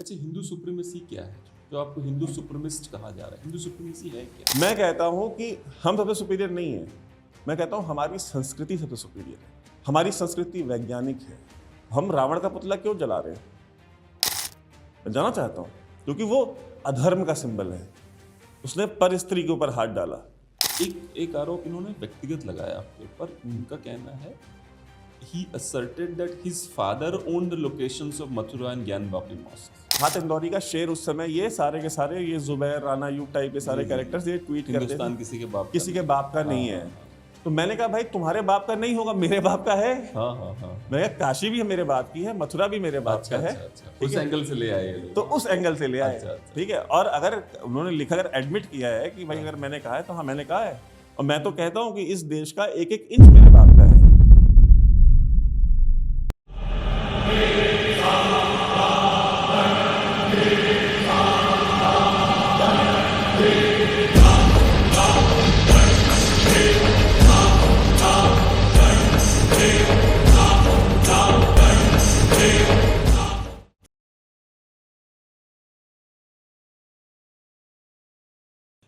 अच्छा, हिंदू सुप्रीमेसी क्या है जो आपको हिंदू सुप्रीमिस्ट कहा जा रहा है? हिंदू सुप्रीमेसी है क्या? मैं कहता हूँ कि हम सबसे सुपीरियर नहीं है। मैं कहता हूँ हमारी संस्कृति सबसे सुपीरियर है। हमारी संस्कृति वैज्ञानिक है। हम रावण का पुतला क्यों जला रहे हैं? मैं जानना चाहता हूँ, क्योंकि वो अधर्म का सिंबल है। उसने पर स्त्री के ऊपर हाथ डाला। एक आरोप इन्होंने व्यक्तिगत लगाया आपके ऊपर। उनका कहना है he asserted that his father owned the locations of Mathura and Gyanvapi mosques. हाथ इंदौरी का शेर उस समय ये सारे के सारे ये जुबैर राना यूब टाइप के सारे कैरेक्टर्स ये ट्वीट करते थे हिंदुस्तान किसी के बाप का नहीं है। तो मैंने कहा भाई तुम्हारे बाप का नहीं होगा, मेरे बाप का है। हाँ। मैं कहा काशी भी मेरे बाप की है, मथुरा भी मेरे बाप का है। उस एंगल से ले आए ये लोग। तो उस एंगल से ले आए। अच्छा। ठीक है। और अगर उन्होंने लिखा, अगर एडमिट किया है कि भाई अगर मैंने कहा है तो हाँ मैंने कहा है। और मैं तो कहता हूँ कि इस देश का एक एक इंच मेरे बाप का है।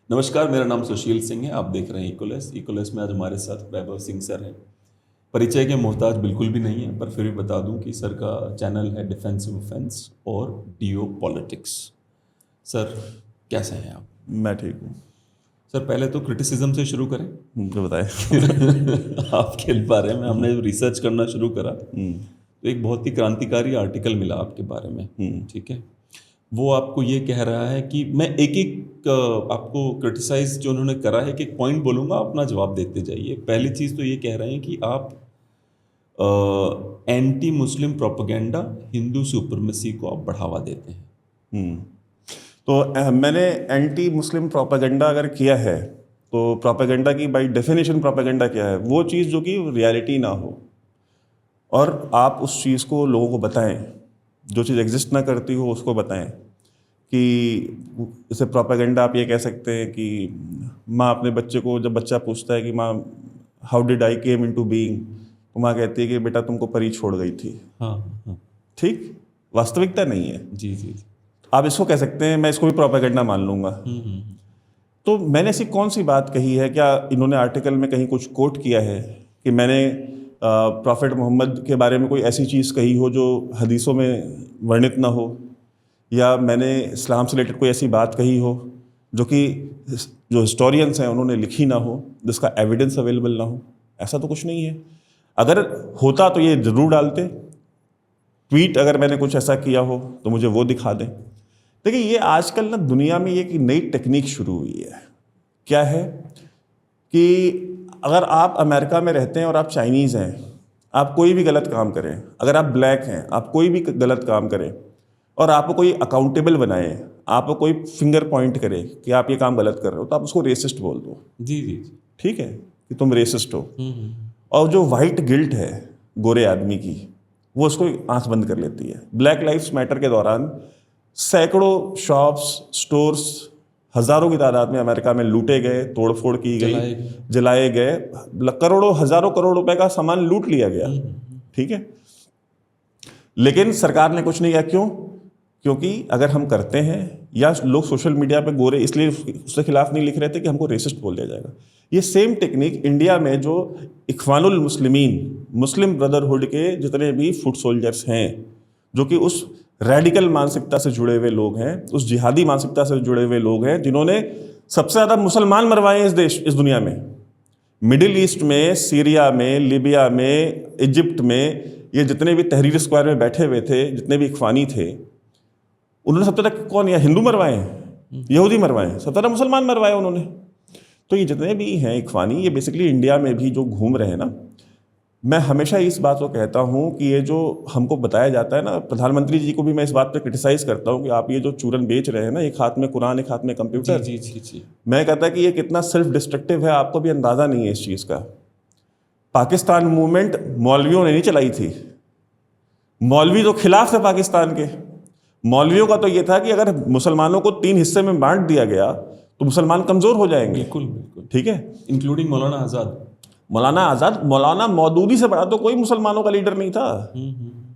नमस्कार, मेरा नाम सुशील सिंह है। आप देख रहे हैं इकोलेस में आज हमारे साथ वैभव सिंह सर हैं। परिचय के मोहताज बिल्कुल भी नहीं है, पर फिर भी बता दूं कि सर का चैनल है डिफेंसिव ऑफेंस और डीओ पॉलिटिक्स। सर कैसे हैं आप? मैं ठीक हूँ सर। पहले तो क्रिटिसिज्म से शुरू करें। जो बताए आपके बारे में हमने रिसर्च करना शुरू करा तो एक बहुत ही क्रांतिकारी आर्टिकल मिला आपके बारे में। ठीक है। वो आपको ये कह रहा है कि मैं एक एक आपको क्रिटिसाइज जो उन्होंने करा है कि एक पॉइंट बोलूँगा, अपना जवाब देते जाइए। पहली चीज़ तो ये कह रहे हैं कि आप anti Muslim propaganda, Hindu supremacy को आप बढ़ावा देते हैं। तो मैंने एंटी मुस्लिम प्रोपेगेंडा अगर किया है तो प्रोपेगेंडा की बाय डेफिनेशन प्रोपेगेंडा क्या है? वो चीज़ जो कि रियलिटी ना हो और आप उस चीज़ को लोगों को बताएं। जो चीज़ एग्जिस्ट ना करती हो उसको बताएं। कि इसे प्रोपेगेंडा आप ये कह सकते हैं कि माँ अपने बच्चे को, जब बच्चा पूछता है कि माँ how did I came into being, तो माँ कहती है कि बेटा तुमको परी छोड़ गई थी। हाँ। ठीक, वास्तविकता नहीं है। जी। आप इसको कह सकते हैं, मैं इसको भी प्रोपेगेंडा मान लूँगा। तो मैंने ऐसी कौन सी बात कही है? क्या इन्होंने आर्टिकल में कहीं कुछ कोट किया है कि मैंने प्रॉफिट मोहम्मद के बारे में कोई ऐसी चीज़ कही हो जो हदीसों में वर्णित ना हो, या मैंने इस्लाम से रिलेटेड कोई ऐसी बात कही हो जो कि जो हिस्टोरियंस हैं उन्होंने लिखी ना हो, जिसका एविडेंस अवेलेबल ना हो? ऐसा तो कुछ नहीं है। अगर होता तो ये ज़रूर डालते। ट्वीट अगर मैंने कुछ ऐसा किया हो तो मुझे वो दिखा दें। देखिए, ये आजकल ना दुनिया में ये एक नई टेक्निक शुरू हुई है। क्या है कि अगर आप अमेरिका में रहते हैं और आप चाइनीज़ हैं, आप कोई भी गलत काम करें, अगर आप ब्लैक हैं, आप कोई भी गलत काम करें और आपको कोई अकाउंटेबल बनाए, आपको कोई फिंगर पॉइंट करे कि आप ये काम गलत कर रहे हो, तो आप उसको रेसिस्ट बोल दो। जी। ठीक है कि तुम रेसिस्ट हो। और जो वाइट गिल्ट है गोरे आदमी की, वो उसको आंख बंद कर लेती है। ब्लैक लाइव्स मैटर के दौरान सैकड़ों शॉप्स, स्टोर्स हज़ारों की तादाद में अमेरिका में लूटे गए, तोड़फोड़ की गई, जलाए गए, करोड़ों हज़ारों करोड़ रुपए का सामान लूट लिया गया। ठीक है। लेकिन सरकार ने कुछ नहीं किया। क्यों? क्योंकि अगर हम करते हैं, या लोग सोशल मीडिया पे गोरे इसलिए उसके खिलाफ नहीं लिख रहे थे कि हमको रेसिस्ट बोल दिया जाएगा। ये सेम टेक्निक इंडिया में जो इख्वानुल मुस्लिमीन, मुस्लिम ब्रदरहुड के जितने भी फुट सोल्जर्स हैं, जो कि उस रेडिकल मानसिकता से जुड़े हुए लोग हैं, उस जिहादी मानसिकता से जुड़े हुए लोग हैं, जिन्होंने सबसे ज़्यादा मुसलमान मरवाए हैं इस दुनिया में। मिडिल ईस्ट में, सीरिया में, लीबिया में, इजिप्ट में, ये जितने भी तहरीर स्क्वायर में बैठे हुए थे, जितने भी इख्वानी थे, उन्होंने सबसे ज़्यादा कौन? या हिंदू मरवाए हैं, यहूदी मरवाए हैं, सबसे ज़्यादा मुसलमान मरवाए उन्होंने। तो ये जितने भी हैं इख्वानी, ये बेसिकली इंडिया में भी जो घूम रहे हैं ना, मैं हमेशा इस बात को कहता हूँ कि ये जो हमको बताया जाता है ना, प्रधानमंत्री जी को भी मैं इस बात पे क्रिटिसाइज़ करता हूँ कि आप ये जो चूरन बेच रहे हैं ना, एक हाथ में कुरान एक हाथ में कंप्यूटर। जी। मैं कहता कि ये कितना सेल्फ डिस्ट्रक्टिव है, आपको भी अंदाज़ा नहीं है इस चीज़ का। पाकिस्तान मूवमेंट मौलवियों ने नहीं चलाई थी। मौलवी तो खिलाफ थे पाकिस्तान के। मौलवियों का तो ये था कि अगर मुसलमानों को 3 हिस्से में बांट दिया गया तो मुसलमान कमज़ोर हो जाएंगे। बिल्कुल। ठीक है। इंक्लूडिंग मौलाना आज़ाद। मौलाना मौदूदी से बड़ा तो कोई मुसलमानों का लीडर नहीं था।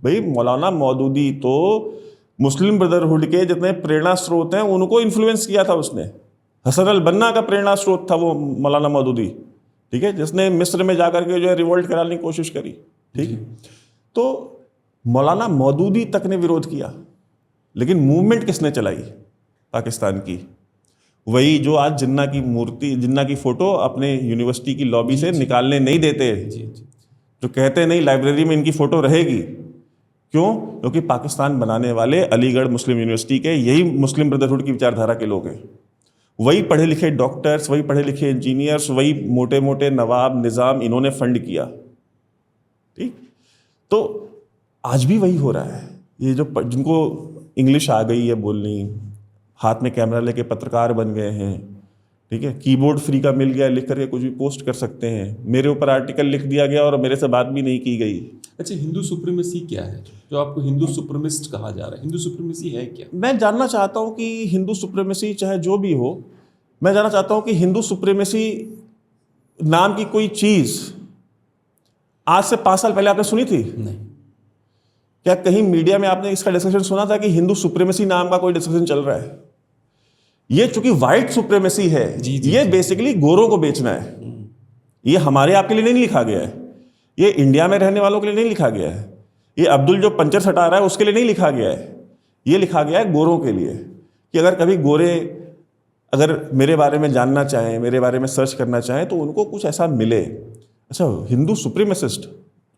भाई मौलाना मौदूदी तो मुस्लिम ब्रदरहुड के जितने प्रेरणा स्रोत हैं उनको इन्फ्लुएंस किया था उसने। हसन अल बन्ना का प्रेरणा स्रोत था वो मौलाना मौदूदी, ठीक है, जिसने मिस्र में जाकर के जो है रिवोल्ट कराने की कोशिश करी, ठीक है। तो मौलाना मौदूदी तक ने विरोध किया, लेकिन मूवमेंट किसने चलाई? पाकिस्तान की। वही जो आज जिन्ना की मूर्ति, जिन्ना की फोटो अपने यूनिवर्सिटी की लॉबी से निकालने नहीं देते, जो कहते नहीं लाइब्रेरी में इनकी फोटो रहेगी। क्यों? क्योंकि पाकिस्तान बनाने वाले अलीगढ़ मुस्लिम यूनिवर्सिटी के यही मुस्लिम ब्रदरहुड की विचारधारा के लोग हैं। वही पढ़े लिखे डॉक्टर्स, वही पढ़े लिखे इंजीनियर्स, वही मोटे मोटे नवाब निज़ाम इन्होंने फंड किया, ठीक। तो आज भी वही हो रहा है। ये जो जिनको इंग्लिश आ गई है बोलनी, हाथ में कैमरा लेके पत्रकार बन गए हैं, ठीक है, कीबोर्ड फ्री का मिल गया, लिख करके कुछ भी पोस्ट कर सकते हैं। मेरे ऊपर आर्टिकल लिख दिया गया और मेरे से बात भी नहीं की गई। अच्छा, हिंदू सुप्रीमेसी क्या है जो आपको हिंदू सुप्रीमिस्ट कहा जा रहा है? हिंदू सुप्रीमेसी है क्या? मैं जानना चाहता हूं कि हिंदू सुप्रीमेसी चाहे जो भी हो, मैं जानना चाहता हूं कि हिंदू सुप्रीमेसी नाम की कोई चीज आज से 5 साल पहले आपने सुनी थी? नहीं। क्या कहीं मीडिया में आपने इसका डिस्कशन सुना था कि हिंदू सुप्रीमेसी नाम का कोई डिस्कशन चल रहा है? ये चूंकि व्हाइट सुप्रीमेसी है, ये बेसिकली गोरों को बेचना है। ये हमारे आपके लिए नहीं लिखा गया है, ये इंडिया में रहने वालों के लिए नहीं लिखा गया है, ये अब्दुल जो पंचर सटा रहा है उसके लिए नहीं लिखा गया है। ये लिखा गया है गोरों के लिए कि अगर कभी गोरे अगर मेरे बारे में जानना चाहें, मेरे बारे में सर्च करना चाहें तो उनको कुछ ऐसा मिले। अच्छा, हिंदू सुप्रीमेसिस्ट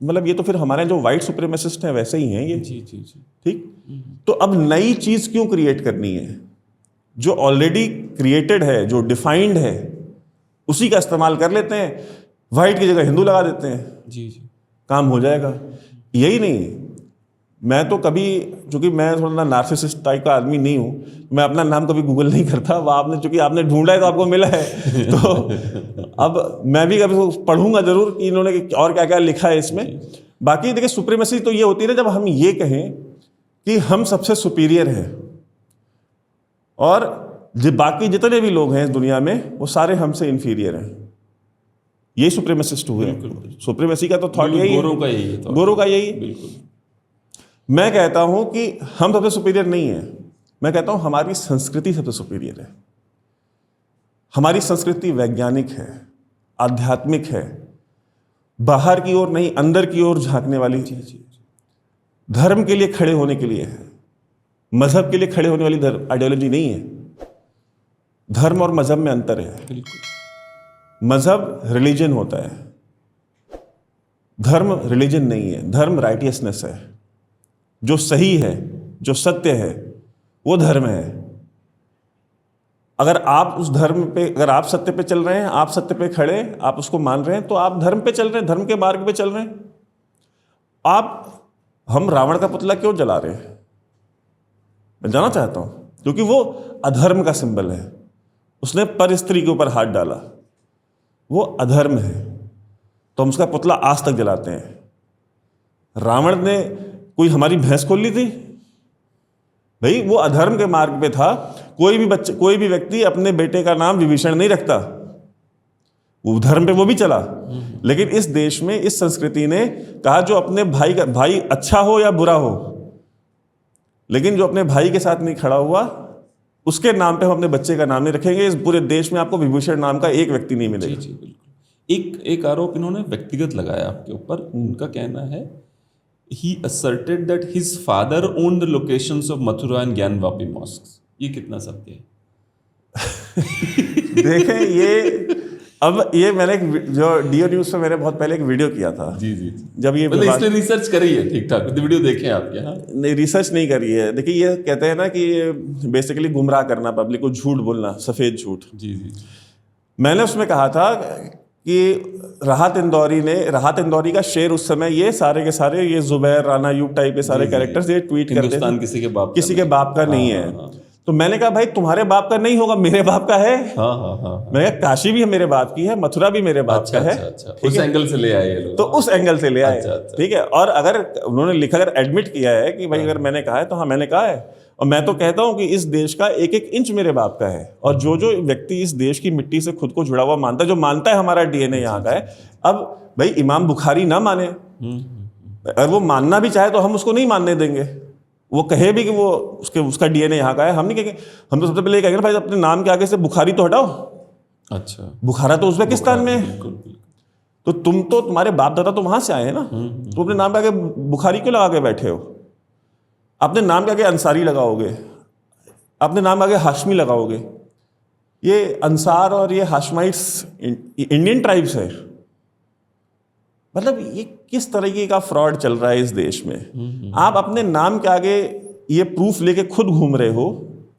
मतलब ये तो फिर हमारे जो व्हाइट सुप्रीमेसिस्ट हैं वैसे ही हैं ये, ठीक। तो अब नई चीज क्यों क्रिएट करनी है? जो ऑलरेडी क्रिएटेड है, जो डिफाइंड है, उसी का इस्तेमाल कर लेते हैं, व्हाइट की जगह हिंदू लगा देते हैं, काम हो जाएगा। यही नहीं, मैं तो कभी, चूंकि मैं थोड़ा नार्सिसिस्ट टाइप का आदमी नहीं हूं, मैं अपना नाम कभी गूगल नहीं करता। वो आपने चूंकि आपने ढूंढा है तो आपको मिला है तो अब मैं भी कभी पढ़ूंगा जरूर कि इन्होंने और क्या क्या लिखा है इसमें। बाकी देखिए, सुप्रीमेसी तो ये होती है ना जब हम ये कहें कि हम सबसे सुपीरियर हैं और बाकी जितने भी लोग हैं इस दुनिया में वो सारे हमसे इंफीरियर हैं। यही सुप्रीमेसिस्ट हुए। सुप्रीमेसी का तो थॉट यही है, गोरों का यही है। बिल्कुल। मैं कहता हूं कि हम सबसे सुपीरियर नहीं है, मैं कहता हूं हमारी संस्कृति सबसे सुपीरियर है। हमारी संस्कृति वैज्ञानिक है, आध्यात्मिक है, बाहर की ओर नहीं अंदर की ओर झांकने वाली, धर्म के लिए खड़े होने के लिए है, मजहब के लिए खड़े होने वाली आइडियोलॉजी नहीं है। धर्म और मजहब में अंतर है। मजहब रिलीजन होता है, धर्म रिलीजन नहीं है। धर्म राइटियसनेस है, जो सही है, जो सत्य है वो धर्म है। अगर आप उस धर्म पे, अगर आप सत्य पे चल रहे हैं, आप सत्य पे खड़े, आप उसको मान रहे हैं, तो आप धर्म पे चल रहे हैं, धर्म के मार्ग पे चल रहे हैं। हम रावण का पुतला क्यों जला रहे हैं? मैं जानना चाहता हूं, क्योंकि वो अधर्म का सिंबल है। उसने पर स्त्री के ऊपर हाथ डाला, वो अधर्म है, तो हम उसका पुतला आज तक जलाते हैं। रावण ने कोई हमारी भैंस खोल ली थी भाई, वो अधर्म के मार्ग पे था। कोई भी व्यक्ति अपने बेटे का नाम विभीषण नहीं रखता, वो धर्म पे वो भी चला। लेकिन इस देश में इस संस्कृति ने कहा जो अपने भाई अच्छा हो या बुरा हो, लेकिन जो अपने भाई के साथ नहीं खड़ा हुआ उसके नाम पे हम अपने बच्चे का नाम नहीं रखेंगे। इस पूरे देश में आपको विभूषण नाम का एक व्यक्ति नहीं मिलेगा। जी बिल्कुल। एक आरोप इन्होंने व्यक्तिगत लगाया आपके ऊपर। उनका कहना है, he asserted that his father owned the locations of Mathura and Gyanvapi mosques. ये कितना सत्य है? देखें, ये मैंने जो डीओ न्यूज पे मैंने बहुत पहले एक वीडियो किया था। जी। जब ये मतलब इसने रिसर्च करी है ठीक ठाक, वीडियो देखे आपके? हाँ, नहीं, रिसर्च नहीं करी है। देखिए, ये कहते हैं ना कि बेसिकली गुमराह करना, पब्लिक को झूठ बोलना, सफेद झूठ। जी। मैंने उसमें कहा था कि राहत इंदौरी का शेर उस समय ये सारे के सारे ये जुबैर राना यूब टाइप के सारे कैरेक्टर्स ये ट्वीट करते थे, हिंदुस्तान किसी के बाप का नहीं है। तो मैंने कहा भाई तुम्हारे बाप का नहीं होगा, मेरे बाप का है। मैं कहा काशी भी मेरे बाप की है, मथुरा भी मेरे बाप का है। उस एंगल से ले आए ये लोग। तो उस एंगल से ले आए, ठीक है। और अगर उन्होंने लिखा, अगर एडमिट किया है कि भाई अगर मैंने कहा है तो हाँ मैंने कहा है। और मैं तो कहता हूं कि इस देश का एक एक इंच मेरे बाप का है। और जो व्यक्ति इस देश की मिट्टी से खुद को जुड़ा हुआ मानता है, जो मानता है हमारा डीएनए यहाँ का है, अब भाई इमाम बुखारी ना माने, अगर वो मानना भी चाहे तो हम उसको नहीं मानने देंगे। वो कहे भी कि वो उसका डीएनए यहाँ का है, हम नहीं कहेंगे। हम तो सबसे पहले ये कहेंगे भाई अपने नाम के आगे से बुखारी तो हटाओ। अच्छा, बुखारा तो उज्बेकिस्तान में है, बिल्कुल बिल्कुल। तो तुम तो तुम्हारे बाप दादा तो वहां से आए हैं ना, तो अपने नाम के आगे बुखारी क्यों लगा के बैठे हो? अपने नाम के आगे अंसारी लगाओगे, अपने नाम के आगे हाशमी लगाओगे। ये अंसार और ये हाशमाइट्स इंडियन ट्राइब्स है। मतलब ये किस तरीके का फ्रॉड चल रहा है इस देश में। आप अपने नाम के आगे ये प्रूफ लेके खुद घूम रहे हो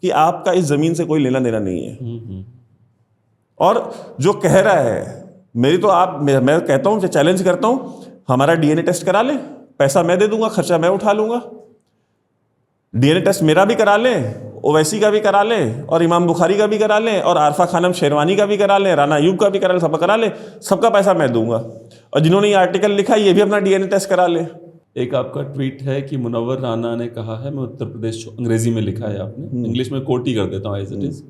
कि आपका इस जमीन से कोई लेना देना नहीं है। और जो कह रहा है, मेरी तो मैं कहता हूं, चैलेंज करता हूं, हमारा डीएनए टेस्ट करा ले, पैसा मैं दे दूंगा, खर्चा मैं उठा लूंगा। डीएनए टेस्ट मेरा भी करा लें, ओवैसी का भी करा लें, और इमाम बुखारी का भी करा लें, और आरफा खानम शेरवानी का भी करा लें, राना अयूब का भी करा लें, सबका करा लें, सबका पैसा मैं दूंगा। और जिन्होंने ये आर्टिकल लिखा ये भी अपना डीएनए टेस्ट करा ले। एक आपका ट्वीट है कि मुनव्वर राना ने कहा है, मैं उत्तर प्रदेश, अंग्रेजी में लिखा है आपने, इंग्लिश में कोट ही कर देता हूँ as it is.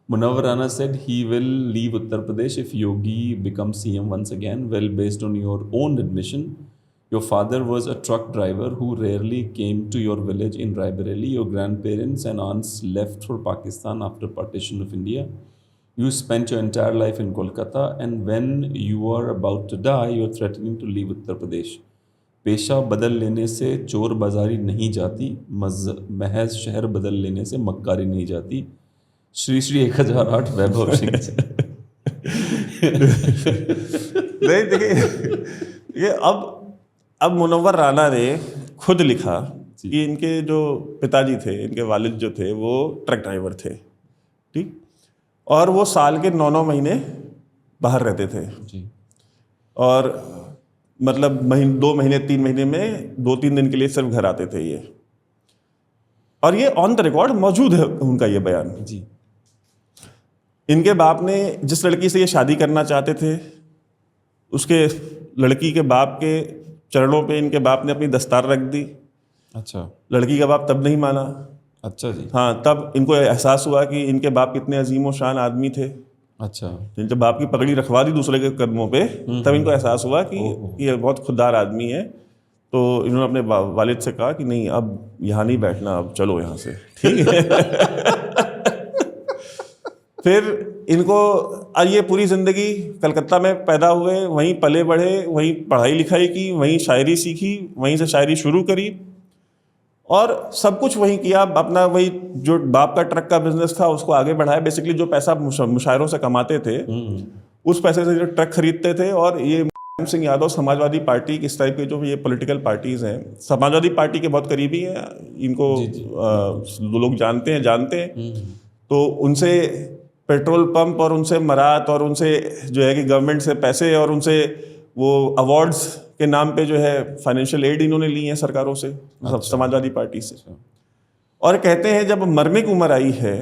Munawar Rana said he will leave Uttar Pradesh if Yogi becomes CM once again. Well, based on your own admission, your father was a truck driver who rarely came to your village in Raebareli. Your grandparents and aunts left for Pakistan after partition of India. You spent your entire life in Kolkata, and when you are about to die, you are threatening to leave Uttar Pradesh. पेशा बदल लेने से चोर बाजारी नहीं जाती, महज शहर बदल लेने से मक्कारी नहीं जाती। श्री श्री 1008 वैभव सिंह। नहीं देखिए, ये अब मुनव्वर राणा ने खुद लिखा कि इनके जो पिताजी थे, इनके वालिद जो थे, वो ट्रक ड्राइवर थे, ठीक, और वो साल के 9 महीने बाहर रहते थे जी। और मतलब 2 महीने 3 महीने में 2-3 दिन के लिए सिर्फ घर आते थे ये। और ये ऑन द रिकॉर्ड मौजूद है उनका ये बयान जी। इनके बाप ने जिस लड़की से ये शादी करना चाहते थे, उसके लड़की के बाप के चरणों पे इनके बाप ने अपनी दस्तार रख दी। अच्छा। लड़की का बाप तब नहीं माना। अच्छा जी। हाँ, तब इनको एहसास हुआ कि इनके बाप कितने अजीम व शान आदमी थे। अच्छा। जब बाप की पगड़ी रखवा दी दूसरे के कदमों पे, तब इनको एहसास हुआ कि ये बहुत खुददार आदमी है। तो इन्होंने अपने वालिद से कहा कि नहीं, अब यहाँ नहीं बैठना, अब चलो यहाँ से, ठीक है। फिर इनको ये पूरी ज़िंदगी कलकत्ता में पैदा हुए, वहीं पले बढ़े, वहीं पढ़ाई लिखाई की, वहीं शायरी सीखी, वहीं से शायरी शुरू करी और सब कुछ वहीं किया। अपना वही जो बाप का ट्रक का बिजनेस था उसको आगे बढ़ाया। बेसिकली जो पैसा मुशायरों से कमाते थे उस पैसे से जो ट्रक खरीदते थे। और ये सिंह यादव समाजवादी पार्टी, इस टाइप के जो ये पॉलिटिकल पार्टीज़ हैं, समाजवादी पार्टी के बहुत करीबी हैं, इनको लोग जानते हैं। तो उनसे पेट्रोल पंप और उनसे मरात और उनसे जो है कि गवर्नमेंट से पैसे और उनसे वो अवार्ड्स के नाम पे जो है फाइनेंशियल एड इन्होंने ली है सरकारों से, समाजवादी पार्टी से। और कहते हैं जब मरने की उम्र आई है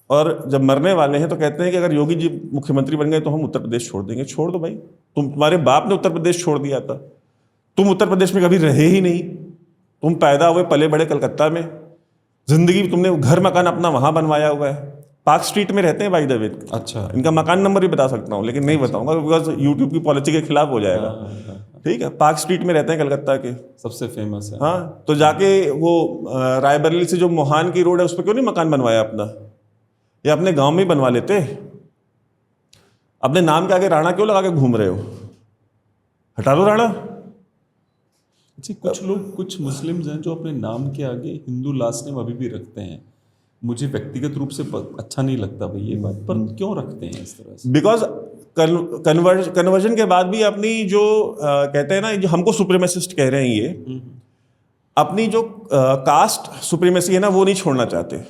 और जब मरने वाले हैं तो कहते हैं कि अगर योगी जी मुख्यमंत्री बन गए तो हम उत्तर प्रदेश छोड़ देंगे। छोड़ दो भाई, तुम्हारे बाप ने उत्तर प्रदेश छोड़ दिया था, तुम उत्तर प्रदेश में कभी रहे ही नहीं। तुम पैदा हुए पले बड़े कलकत्ता में, जिंदगी तुमने घर मकान अपना वहां बनवाया हुआ है। पार्क स्ट्रीट में रहते हैं भाई दवे। अच्छा। इनका मकान नंबर भी बता सकता हूँ लेकिन नहीं बताऊंगा बिकॉज यूट्यूब की पॉलिसी के खिलाफ हो जाएगा। ठीक है, पार्क स्ट्रीट में रहते हैं कलकत्ता के, सबसे फेमस है। हाँ, तो जाके वो रायबरेली से जो मोहान की रोड है उस पर क्यों नहीं मकान बनवाया अपना, या अपने गांव में ही बनवा लेते। अपने नाम के आगे राणा क्यों लगा के घूम रहे हो, हटा दो राणा। जी, कुछ लोग, कुछ मुस्लिम्स हैं जो अपने नाम के आगे हिंदू लास्ट नेम अभी भी रखते हैं। मुझे व्यक्तिगत रूप से अच्छा नहीं लगता भाई ये बात, पर क्यों रखते हैं इस तरह से? बिकॉज कन्वर्जन के बाद भी अपनी जो कहते हैं ना, जो हमको सुप्रीमेसिस्ट कह रहे हैं ये, अपनी जो कास्ट सुप्रीमेसी है ना वो नहीं छोड़ना चाहते।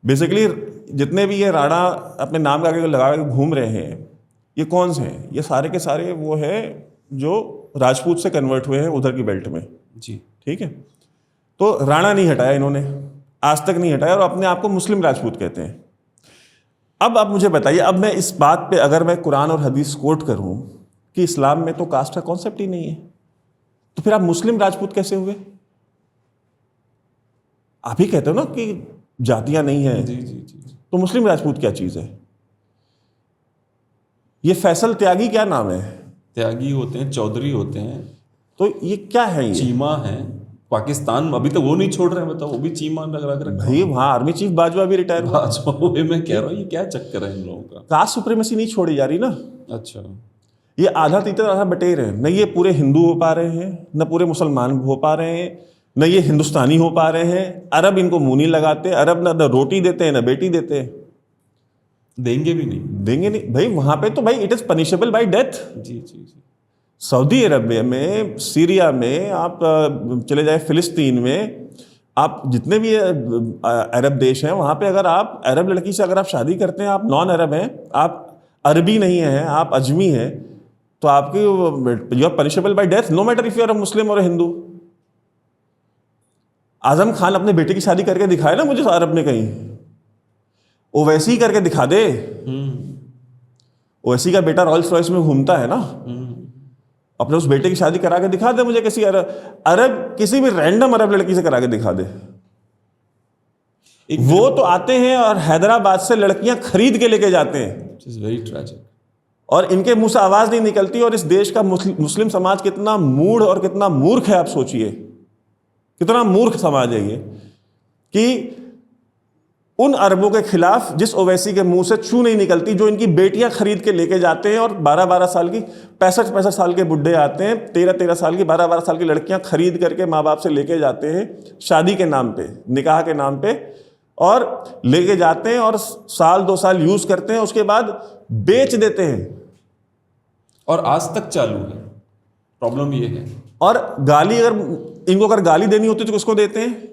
बेसिकली जितने भी ये राणा अपने नाम के आगे लगा के घूम रहे हैं, ये कौन से हैं? ये सारे के सारे वो है जो राजपूत से कन्वर्ट हुए हैं उधर की बेल्ट में। जी, ठीक है। तो राणा नहीं हटाया इन्होंने, आज तक नहीं हटाया, और अपने आप को मुस्लिम राजपूत कहते हैं। अब आप मुझे बताइए, अब मैं इस बात पे अगर मैं कुरान और हदीस कोट करूं कि इस्लाम में तो कास्ट का कॉन्सेप्ट ही नहीं है, तो फिर आप मुस्लिम राजपूत कैसे हुए? आप ही कहते हो ना कि जातियां नहीं है। जी जी जी। तो मुस्लिम राजपूत क्या चीज है? ये फैसल त्यागी क्या नाम है? त्यागी होते हैं, चौधरी होते हैं, तो ये क्या है? ये चीमा है, पाकिस्तान अभी तक वो नहीं छोड़ रहे हैं, बताओ, वो भी चीमा लगा रखा भाई वहाँ आर्मी चीफ बाजवा भी रिटायर हुआ। अच्छा, वही मैं कह रहा हूँ, ये क्या चक्कर है इन लोगों का। कास्ट सुप्रीमेसी नहीं छोड़ी जा रही ना। अच्छा, ये आधा तीतर आधा बटेर है, न ये पूरे हिंदू हो पा रहे हैं, न पूरे मुसलमान हो पा रहे हैं, न ये हिंदुस्तानी हो पा रहे हैं। अरब इनको मुंह नहीं लगाते, अरब न रोटी देते हैं न बेटी देते हैं। देंगे भी नहीं। देंगे नहीं भाई, वहां पे तो भाई it is punishable by death. जी जी जी। सऊदी अरबिया में, सीरिया में, आप चले जाए फिलिस्तीन में, आप जितने भी अरब देश हैं वहां पे अगर आप अरब लड़की से अगर आप शादी करते हैं, आप नॉन अरब हैं, आप अरबी नहीं हैं, आप अजमी हैं, तो आपकी you are punishable by death, no matter if you are a Muslim और अ हिंदू। आजम खान अपने बेटे की शादी करके दिखाए ना मुझे अरब में कहीं, ओवैसी करके दिखा दे। ओवैसी का बेटा रॉयल्स रॉयस में घूमता है ना, अपने उस बेटे की शादी करा के दिखा दे मुझे, किसी अरब किसी भी रैंडम अरब लड़की से करा के दिखा दे। वो तो आते हैं और हैदराबाद से लड़कियां खरीद के लेके जाते हैं, वेरी ट्रैजिक, और इनके मुंह से आवाज नहीं निकलती। और इस देश का मुस्लिम समाज कितना मूढ़ और कितना मूर्ख है, आप सोचिए कितना मूर्ख समाज है ये, कि उन अरबों के खिलाफ जिस ओवैसी के मुंह से छू नहीं निकलती, जो इनकी बेटियां खरीद के लेके जाते हैं, और 12-12 साल की 65-65 साल के बुढ़े आते हैं, 13-13 साल की 12-12 साल की लड़कियां खरीद करके माँ बाप से लेके जाते हैं शादी के नाम पे, निकाह के नाम पे, और लेके जाते हैं और 1-2 साल यूज करते हैं, उसके बाद बेच देते हैं। और आज तक चालू है। प्रॉब्लम ये है। और गाली इनको अगर गाली देनी होती तो किसको देते हैं?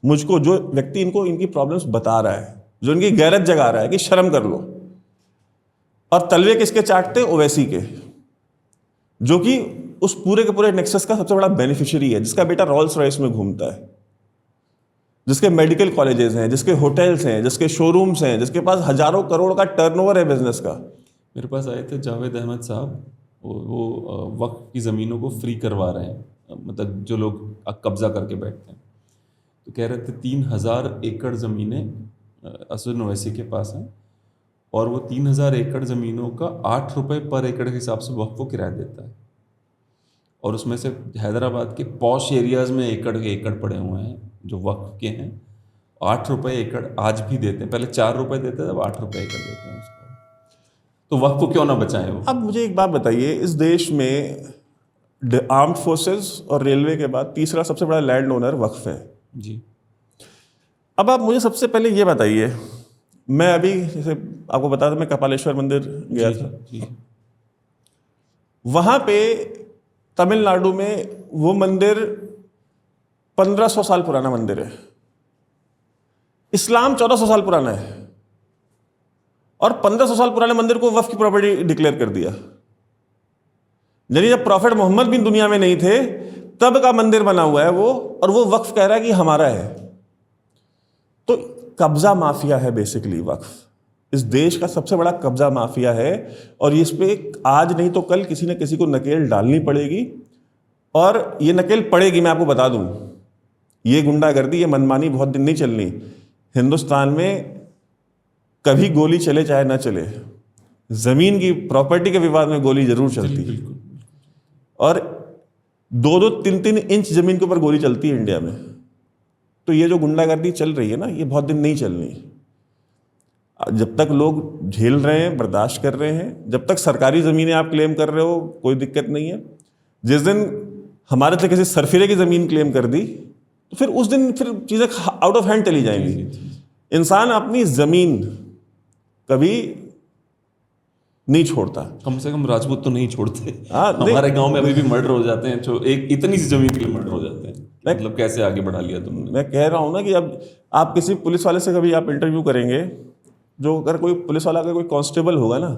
मुझको, जो व्यक्ति इनको इनकी प्रॉब्लम्स बता रहा है, जो इनकी गैरत जगा रहा है कि शर्म कर लो। और तलवे किसके चाटते हैं? ओवैसी के, जो कि उस पूरे के पूरे नेक्सस का सबसे बड़ा बेनिफिशियरी है, जिसका बेटा रॉल्स रॉयस में घूमता है, जिसके मेडिकल कॉलेजेस हैं, जिसके होटल्स हैं, जिसके शोरूम्स हैं, जिसके पास हजारों करोड़ का टर्नओवर है बिजनेस का। मेरे पास आए थे जावेद अहमद साहब, वो वक्फ की ज़मीनों को फ्री करवा रहे हैं, मतलब जो लोग कब्जा करके बैठते हैं, तो कह रहे थे 3000 एकड़ ज़मीनें असद ओवैसी के पास हैं, और वो 3000 एकड़ ज़मीनों का 8 रुपये पर एकड़ के हिसाब से वक्फ को किराया देता है। और उसमें से हैदराबाद के पॉश एरियाज़ में एकड़ के एकड़ पड़े हुए हैं जो वक्फ के हैं, 8 रुपये एकड़ आज भी देते हैं। पहले 4 रुपये देते थे, अब 8 रुपये एकड़ देते हैं उसको। तो वक्फ को क्यों ना बचाएं वो? अब मुझे एक बात बताइए, इस देश में आर्म्ड फोर्सेस और रेलवे के बाद तीसरा सबसे बड़ा लैंड ओनर वक्फ है जी। अब आप मुझे सबसे पहले ये बताइए, मैं अभी जैसे आपको बता था, मैं कपालेश्वर मंदिर गया था जी। वहां पे तमिलनाडु में वो मंदिर 1500 साल पुराना मंदिर है, इस्लाम 1400 साल पुराना है, और 1500 साल पुराने मंदिर को वक्फ की प्रॉपर्टी डिक्लेयर कर दिया। यानी जब प्रॉफेट मोहम्मद भी दुनिया में नहीं थे तब का मंदिर बना हुआ है वो, और वो वक्फ कह रहा है कि हमारा है। तो कब्जा माफिया है बेसिकली वक्फ, इस देश का सबसे बड़ा कब्जा माफिया है, और इस पे आज नहीं तो कल किसी न किसी को नकेल डालनी पड़ेगी, और ये नकेल पड़ेगी। मैं आपको बता दूं, ये गुंडागर्दी, ये मनमानी बहुत दिन नहीं चलनी। हिंदुस्तान में कभी गोली चले चाहे ना चले, जमीन की प्रॉपर्टी के विवाद में गोली जरूर चलती है, और 2-2, 3-3 इंच जमीन के ऊपर गोली चलती है इंडिया में। तो ये जो गुंडागर्दी चल रही है ना, ये बहुत दिन नहीं चलनी। जब तक लोग झेल रहे हैं, बर्दाश्त कर रहे हैं, जब तक सरकारी ज़मीनें आप क्लेम कर रहे हो, कोई दिक्कत नहीं है। जिस दिन हमारे से किसी सरफिरे की ज़मीन क्लेम कर दी, तो फिर उस दिन फिर चीज़ें आउट ऑफ हैंड चली जाएंगी। इंसान अपनी ज़मीन कभी नहीं छोड़ता। कम से कम राजपूत तो नहीं छोड़ते। नहीं। हमारे गांव में अभी भी मर्डर हो जाते हैं, जो एक इतनी सी जमीन के लिए मर्डर हो जाते हैं। मतलब कैसे आगे बढ़ा लिया तुमने? मैं कह रहा हूं ना कि अब आप किसी पुलिस वाले से कभी आप इंटरव्यू करेंगे, जो अगर कोई पुलिस वाला अगर कोई कांस्टेबल होगा ना,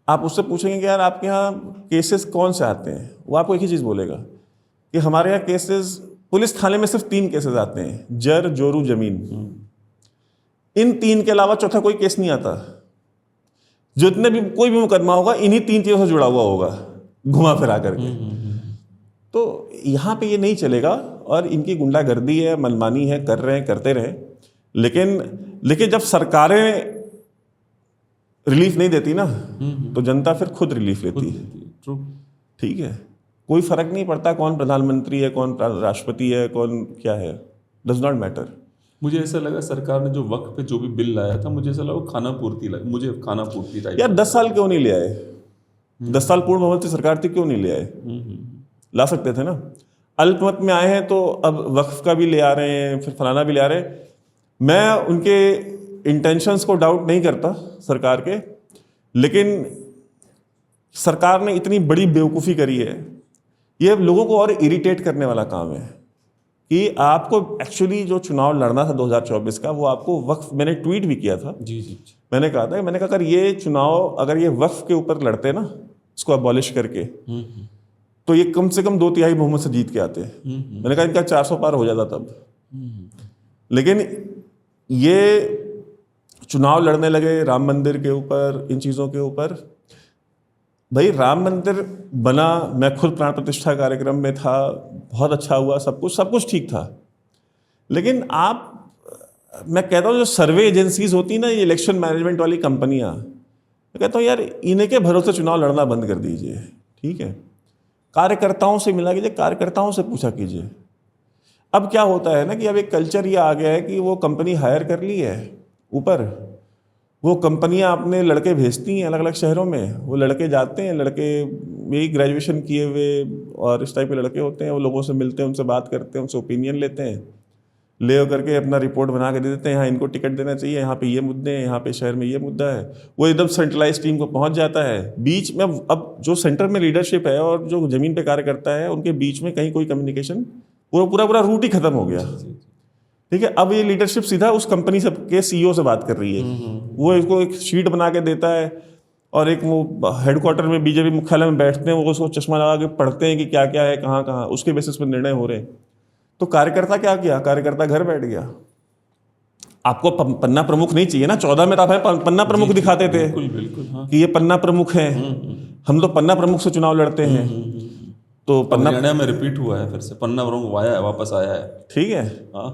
आप उससे पूछेंगे कि यार आपके यहाँ केसेस कौन से आते हैं, वो आपको एक ही चीज़ बोलेगा कि हमारे यहाँ केसेस, पुलिस थाने में सिर्फ 3 केसेस आते हैं, जर, जोरू, जमीन। इन 3 के अलावा चौथा कोई केस नहीं आता। जितने भी कोई भी मुकदमा होगा इन्हीं 3 चीज़ों से जुड़ा हुआ होगा, घुमा फिरा करके। तो यहाँ पे ये नहीं चलेगा, और इनकी गुंडागर्दी है, मनमानी है, कर रहे हैं, करते रहे। लेकिन जब सरकारें रिलीफ नहीं देती ना, तो जनता फिर खुद रिलीफ लेती है। ट्रू। ठीक है, कोई फर्क नहीं पड़ता कौन प्रधानमंत्री है, कौन राष्ट्रपति है, कौन क्या है, डज नॉट मैटर। मुझे ऐसा लगा सरकार ने जो वक्फ पे जो भी बिल लाया था, मुझे ऐसा लगा वो खाना पूर्ति लगा, मुझे खाना पूर्ति टाइप। यार 10 साल क्यों नहीं ले आए? 10 साल पूर्ण बहुमत की सरकार थी, क्यों नहीं ले आए? ला सकते थे ना। अल्पमत में आए हैं तो अब वक्फ का भी ले आ रहे हैं, फिर फलाना भी ले आ रहे हैं। मैं उनके इंटेंशंस को डाउट नहीं करता सरकार के, लेकिन सरकार ने इतनी बड़ी बेवकूफ़ी करी है, ये लोगों को और इरिटेट करने वाला काम है कि आपको एक्चुअली जो चुनाव लड़ना था 2024 का, वो आपको वक्फ, मैंने ट्वीट भी किया था, जी जी। मैंने कहा अगर ये चुनाव, अगर ये वक्फ के ऊपर लड़ते ना, इसको अबॉलिश करके, तो ये कम से कम 2/3 बहुमत से जीत के आते। मैंने कहा इनका 400 पार हो जाता तब। लेकिन ये चुनाव लड़ने लगे राम मंदिर के ऊपर, इन चीज़ों के ऊपर। भाई राम मंदिर बना, मैं खुद प्राण प्रतिष्ठा कार्यक्रम में था, बहुत अच्छा हुआ, सब कुछ ठीक था। लेकिन मैं कहता हूँ जो सर्वे एजेंसीज होती ना, ये इलेक्शन मैनेजमेंट वाली कंपनियाँ, मैं कहता हूँ यार इन्हीं के भरोसे चुनाव लड़ना बंद कर दीजिए। ठीक है, कार्यकर्ताओं से मिला कीजिए, कार्यकर्ताओं से पूछा कीजिए। अब क्या होता है ना कि अब एक कल्चर ये आ गया है कि वो कंपनी हायर कर ली है ऊपर, वो कंपनियां अपने लड़के भेजती हैं अलग अलग शहरों में, वो लड़के जाते हैं, लड़के यही ग्रेजुएशन किए हुए और इस टाइप के लड़के होते हैं, वो लोगों से मिलते हैं, उनसे बात करते हैं, उनसे ओपिनियन लेते हैं, ले करके अपना रिपोर्ट बना के दे देते हैं, यहाँ इनको टिकट देना चाहिए, यहाँ पे ये मुद्दे हैं, यहाँ पे शहर में ये मुद्दा है। वो एकदम सेंट्रलाइज टीम को पहुँच जाता है। बीच में अब जो सेंटर में लीडरशिप है और जो ज़मीन पे कार्य करता है, उनके बीच में कहीं कोई कम्युनिकेशन, पूरा रूट ही खत्म हो गया। ठीक है, अब ये लीडरशिप सीधा उस कंपनी से के सीईओ से बात कर रही है। वो इसको एक शीट बना के देता है और एक वो हेडक्वार्टर में बीजेपी मुख्यालय में बैठते हैं, वो उसको चश्मा लगा के पढ़ते हैं कि क्या क्या है, कहाँ कहाँ, उसके बेसिस पर निर्णय हो रहे हैं। तो कार्यकर्ता क्या किया? कार्यकर्ता घर बैठ गया। आपको पन्ना प्रमुख नहीं चाहिए ना, 14 में तो आप पन्ना प्रमुख दिखाते थे। बिल्कुल बिल्कुल, हाँ। कि ये पन्ना प्रमुख है, हम तो पन्ना प्रमुख से चुनाव लड़ते हैं। तो पन्ना हरियाणा में रिपीट हुआ है, फिर से पन्ना प्रमुख आया है, वापस आया है। ठीक है, हाँ,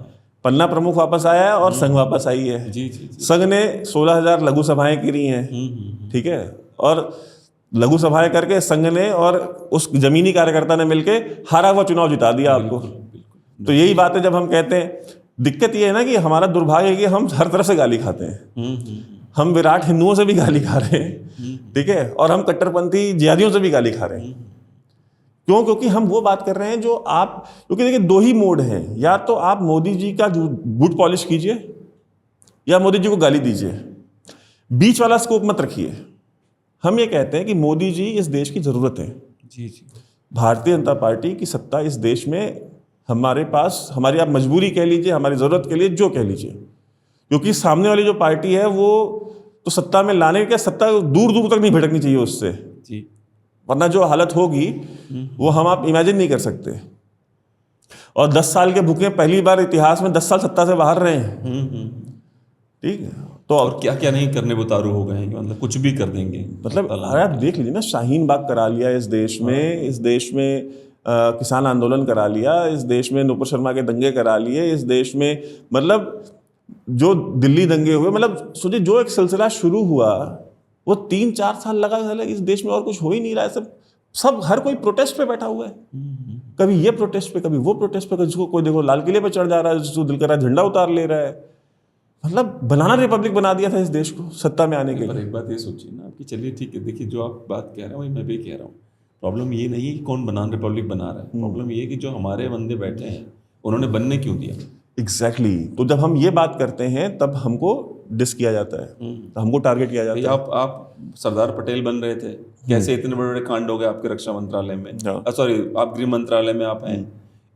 पन्ना प्रमुख वापस आया है और संघ वापस आई है। जी जी जी। संघ ने 16,000 लघु सभाएं करी हैं। ठीक है, और लघु सभाएं करके संघ ने और उस जमीनी कार्यकर्ता ने मिलके हारा हुआ चुनाव जिता दिया आपको। तो यही बात है, जब हम कहते हैं, दिक्कत ये है ना कि हमारा दुर्भाग्य है कि हम हर तरफ से गाली खाते हैं। हम विराट हिंदुओं से भी गाली खा रहे हैं, ठीक है, और हम कट्टरपंथी जिहादियों से भी गाली खा रहे हैं। क्यों? क्योंकि हम वो बात कर रहे हैं जो आप, क्योंकि देखिए 2 ही मोड हैं, या तो आप मोदी जी का बूट पॉलिश कीजिए या मोदी जी को गाली दीजिए, बीच वाला स्कोप मत रखिए। हम ये कहते हैं कि मोदी जी इस देश की जरूरत है। जी जी। भारतीय जनता पार्टी की सत्ता इस देश में हमारे पास, हमारी आप मजबूरी कह लीजिए, हमारी जरूरत के लिए जो कह लीजिए, क्योंकि सामने वाली जो पार्टी है वो तो सत्ता में लाने के, सत्ता दूर दूर तक नहीं भटकनी चाहिए उससे जी, वरना जो हालत होगी वो हम आप इमेजिन नहीं कर सकते। और 10 साल के भूखे पहली बार इतिहास में 10 साल सत्ता से बाहर रहे हैं। ठीक है, तो और क्या क्या नहीं करने उतारू हो गए हैं कि मतलब कुछ भी कर देंगे। मतलब अरे आप देख लीजिए ना, शाहीन बाग करा लिया इस देश में, इस देश में किसान आंदोलन करा लिया, इस देश में नुपुर शर्मा के दंगे करा लिए, इस देश में मतलब जो दिल्ली दंगे हुए, मतलब सोचिए जो एक सिलसिला शुरू हुआ वो 3-4 साल लगा, इस देश में और कुछ हो ही नहीं रहा है। सब हर कोई प्रोटेस्ट पे बैठा हुआ है, कभी ये प्रोटेस्ट पे, कभी वो प्रोटेस्ट पे, जिसको कोई देखो लाल किले पे चढ़ जा रहा है, जिसको दिल कर रहा है झंडा उतार ले रहा है। मतलब बनाना रिपब्लिक बना दिया था इस देश को सत्ता में आने के पर लिए। एक बात ये सोचिए ना कि चलिए ठीक है, देखिए जो आप बात कह रहे हैं वही मैं भी कह रहा हूँ। प्रॉब्लम ये नहीं है कि कौन बनाना रिपब्लिक बना रहा है, प्रॉब्लम ये है कि जो हमारे बंदे बैठे हैं उन्होंने बनने क्यों दिया। एग्जैक्टली तो जब हम ये बात करते हैं तब हमको डिस किया जाता है, हमको टारगेट किया जाता है। आप सरदार पटेल बन रहे थे, कैसे इतने बड़े बड़े कांड हो गए आपके रक्षा मंत्रालय में, सॉरी आप गृह मंत्रालय में आप हैं,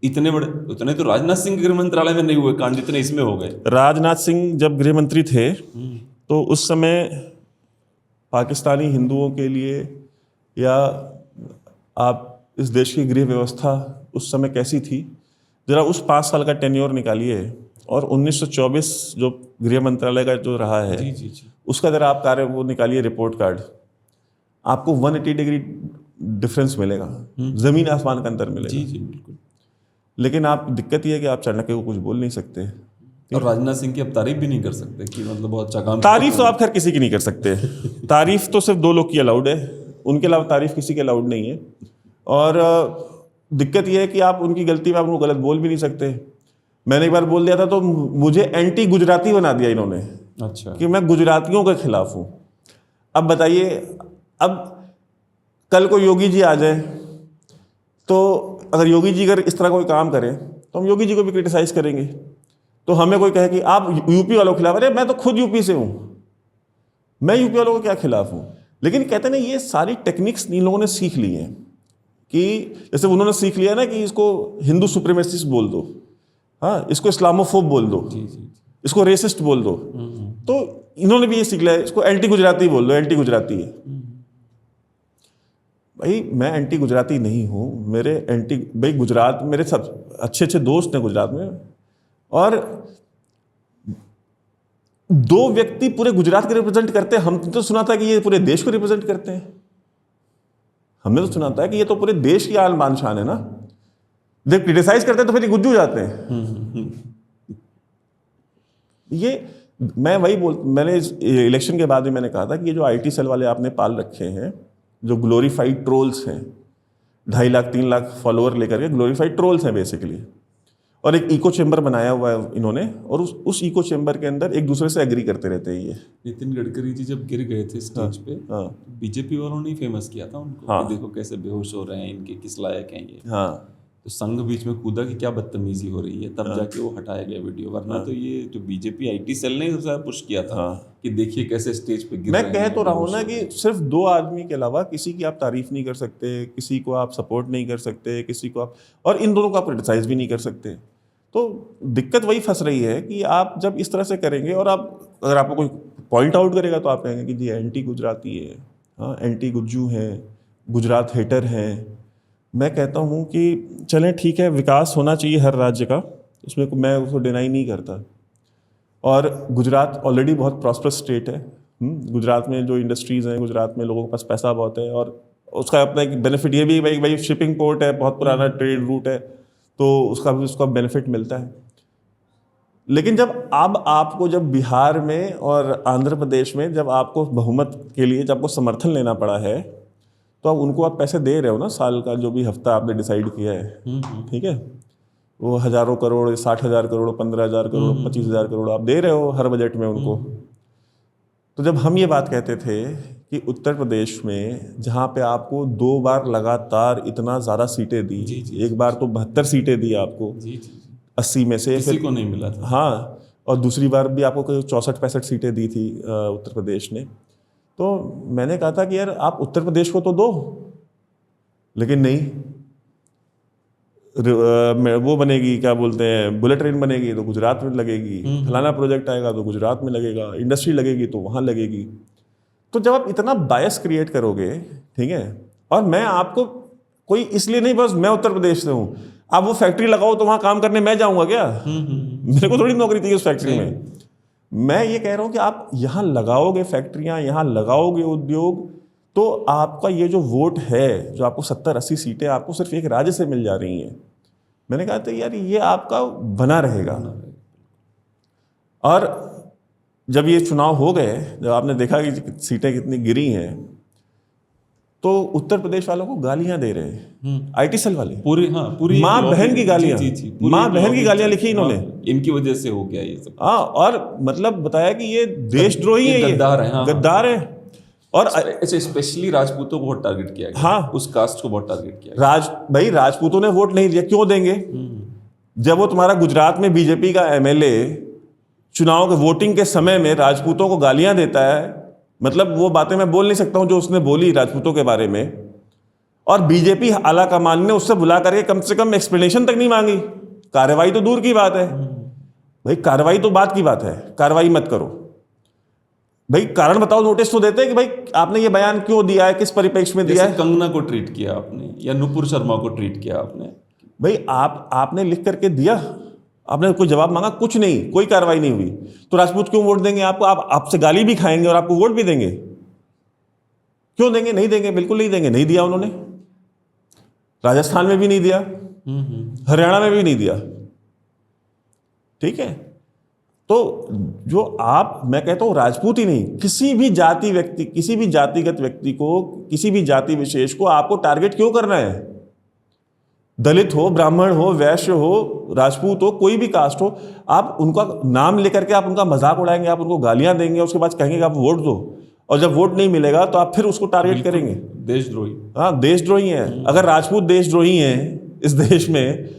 इतने बड़े, उतने तो राजनाथ सिंह के गृह मंत्रालय में नहीं हुए कांड जितने इसमें हो गए। राजनाथ सिंह जब गृह मंत्री थे तो उस समय पाकिस्तानी हिंदुओं के लिए, या आप इस देश की गृह व्यवस्था उस समय कैसी थी, जरा उस 5 साल का टेन्योर निकालिए और 1924 जो गृह मंत्रालय का जो रहा है जी जी जी, उसका जरा आप कार्य वो निकालिए रिपोर्ट कार्ड, आपको 180 डिग्री डिफरेंस मिलेगा, जमीन आसमान का अंतर मिलेगा। जी जी बिल्कुल। लेकिन आप दिक्कत ये है कि आप चाणक्य को कुछ बोल नहीं सकते, और राजनाथ सिंह की आप तारीफ भी नहीं कर सकते कि मतलब बहुत अच्छा काम। तारीफ तो आप खैर किसी की नहीं कर सकते, तारीफ तो सिर्फ 2 लोग की अलाउड है, उनके अलावा तारीफ किसी की अलाउड नहीं है। और दिक्कत ये है कि आप उनकी गलती में आप उनको गलत बोल भी नहीं सकते। मैंने एक बार बोल दिया था तो मुझे एंटी गुजराती बना दिया इन्होंने अच्छा। कि मैं गुजरातियों के खिलाफ हूँ। अब बताइए, अब कल को योगी जी आ जाए तो अगर योगी जी अगर इस तरह कोई काम करें तो हम योगी जी को भी क्रिटिसाइज करेंगे। तो हमें कोई कहे कि आप यूपी वालों के खिलाफ, अरे मैं तो खुद यूपी से हूँ, मैं यूपी वालों के क्या खिलाफ हूँ। लेकिन कहते ना ये सारी टेक्निक्स इन लोगों ने सीख ली हैं कि जैसे उन्होंने सीख लिया ना कि इसको हिंदू सुप्रीमेसिस्ट बोल दो, हाँ, इसको इस्लामोफोब बोल दो, इसको रेसिस्ट बोल दो, तो इन्होंने भी ये सीख लिया, इसको एंटी गुजराती बोल दो, एंटी गुजराती है। भाई मैं एंटी गुजराती नहीं हूँ, मेरे एंटी भाई गुजरात मेरे सब अच्छे अच्छे दोस्त हैं गुजरात में, और 2 व्यक्ति पूरे गुजरात के रिप्रेजेंट करते हैं। हमने तो सुना था कि ये पूरे देश को रिप्रेजेंट करते हैं, हमने तो सुना था कि ये तो पूरे देश की आन बान शान है ना। जब क्रिटिसाइज करते हैं तो फिर ये गुज्जू जाते हैं। ये मैं वही मैंने इलेक्शन के बाद भी मैंने कहा था कि ये जो IT सेल वाले आपने पाल रखे हैं, जो ग्लोरीफाइड ट्रोल्स हैं, 2.5 लाख 3 लाख फॉलोअर लेकर के ग्लोरीफाइड ट्रोल्स हैं बेसिकली, और एक इको चेम्बर बनाया हुआ है इन्होंने, और उस इको चेम्बर के अंदर एक दूसरे से एग्री करते रहते हैं। ये नितिन गडकरी जी जब गिर गए थे स्टेज पे, बीजेपी वालों ने फेमस किया था उनको, कि देखो कैसे बेहोश हो रहे हैं, इनके किस लायक हैं ये। तो संघ बीच में कूदा कि क्या बदतमीजी हो रही है, तब जाके वो हटाया गया वीडियो। वरना तो ये जो बीजेपी IT सेल ने सबसे ज्यादा पुश किया था कि देखिए कैसे स्टेज पे गिर रहे हैं। मैं कह तो रहा हूँ ना कि सिर्फ 2 आदमी के अलावा किसी की आप तारीफ नहीं कर सकते, किसी को आप सपोर्ट नहीं कर सकते, किसी को आप, और इन दोनों को आप क्रिटिसाइज भी नहीं कर सकते। तो दिक्कत वही फंस रही है कि आप जब इस तरह से करेंगे, और आप अगर आपको कोई पॉइंट आउट करेगा तो आप कहेंगे कि जी एंटी गुजराती है, हाँ, एंटी गुज्जू हैं, गुजरात हेटर हैं। मैं कहता हूँ कि चलें ठीक है, विकास होना चाहिए हर राज्य का, उसमें मैं उसको डिनाई नहीं करता। और गुजरात ऑलरेडी बहुत प्रॉस्परस स्टेट है। गुजरात में जो इंडस्ट्रीज़ हैं, गुजरात में लोगों के पास पैसा बहुत है, और उसका अपना एक बेनिफिट ये भी भाई शिपिंग पोर्ट है, बहुत पुराना ट्रेड रूट है, तो उसका बेनिफिट मिलता है। लेकिन जब आपको जब बिहार में और आंध्र प्रदेश में जब आपको बहुमत के लिए जब आपको समर्थन लेना पड़ा है, तो अब उनको आप पैसे दे रहे हो ना, साल का जो भी हफ्ता आपने डिसाइड किया है, ठीक है, वो हज़ारों करोड़, 60,000 करोड़, 15,000 करोड़, 25,000 करोड़ आप दे रहे हो हर बजट में उनको। तो जब हम ये बात कहते थे कि उत्तर प्रदेश में जहाँ पे आपको 2 बार लगातार इतना ज़्यादा सीटें दी, एक बार तो 72 सीटें दी आपको, 80 में से किसी को नहीं मिला था, हाँ, और दूसरी बार भी आपको कोई 64-65 सीटें दी थी उत्तर प्रदेश ने। तो मैंने कहा था कि यार आप उत्तर प्रदेश को तो दो, लेकिन नहीं, वो बनेगी, क्या बोलते हैं, बुलेट ट्रेन बनेगी तो गुजरात में लगेगी, फलाना प्रोजेक्ट आएगा तो गुजरात में लगेगा, इंडस्ट्री लगेगी तो वहाँ लगेगी। तो जब आप इतना बायस क्रिएट करोगे, ठीक है, और मैं आपको कोई इसलिए नहीं, बस मैं उत्तर प्रदेश से हूँ, आप वो फैक्ट्री लगाओ तो वहाँ काम करने मैं जाऊँगा क्या? मेरे को थोड़ी नौकरी चाहिए उस फैक्ट्री में। मैं ये कह रहा हूँ कि आप यहाँ लगाओगे फैक्ट्रियाँ, यहाँ लगाओगे उद्योग, तो आपका ये जो वोट है, जो आपको 70-80 सीटें आपको सिर्फ एक राज्य से मिल जा रही हैं। मैंने कहा था यार ये आपका बना रहेगा। और जब ये चुनाव हो गए, जब आपने देखा कि सीटें कितनी गिरी हैं, तो उत्तर प्रदेश वालों को गालियां दे रहे हैं IT सेल वाले, पूरी माँ बहन की गालियां, माँ बहन की गालियां लिखी इन्होंने, इनकी वजह से हो गया ये सब। हाँ, और मतलब बताया कि ये देशद्रोही है, ये गद्दार है। और स्पेशली राजपूतों को बहुत टारगेट किया गया, हाँ, उस कास्ट को बहुत टारगेट किया गया। भाई राजपूतों ने वोट नहीं दिया, क्यों देंगे? जब वो तुम्हारा गुजरात में बीजेपी का MLA चुनाव के वोटिंग के समय में राजपूतों को गालियां देता है, मतलब वो बातें मैं बोल नहीं सकता हूं जो उसने बोली राजपूतों के बारे में, और बीजेपी आला कमान ने उससे बुला करके कम से कम एक्सप्लेनेशन तक नहीं मांगी। कार्रवाई तो दूर की बात है भाई, कार्रवाई तो बात की बात है, कार्रवाई मत करो भाई, कारण बताओ, नोटिस तो देते हैं कि भाई आपने ये बयान क्यों दिया है, किस परिप्रेक्ष्य में दिया है। कंगना को ट्रीट किया आपने, या नुपुर शर्मा को ट्रीट किया आपने, भाई आपने लिख करके दिया, आपने कोई जवाब मांगा, कुछ नहीं, कोई कार्रवाई नहीं हुई, तो राजपूत क्यों वोट देंगे आपको? आपसे गाली भी खाएंगे और आपको वोट भी देंगे, क्यों देंगे? नहीं देंगे, बिल्कुल नहीं देंगे। नहीं दिया उन्होंने, राजस्थान में भी नहीं दिया, हरियाणा में भी नहीं दिया, ठीक है। तो जो मैं कहता हूं राजपूत ही नहीं, किसी भी जाति व्यक्ति, किसी भी जातिगत व्यक्ति को, किसी भी जाति विशेष को आपको टारगेट क्यों करना है? दलित हो, ब्राह्मण हो, वैश्य हो, राजपूत हो, कोई भी कास्ट हो, आप उनका नाम लेकर के आप उनका मजाक उड़ाएंगे, आप उनको गालियां देंगे, उसके बाद कहेंगे कि आप वोट दो, और जब वोट नहीं मिलेगा तो आप फिर उसको टारगेट करेंगे। देशद्रोही। हाँ, देशद्रोही हैं। अगर राजपूत देशद्रोही हैं इस देश में,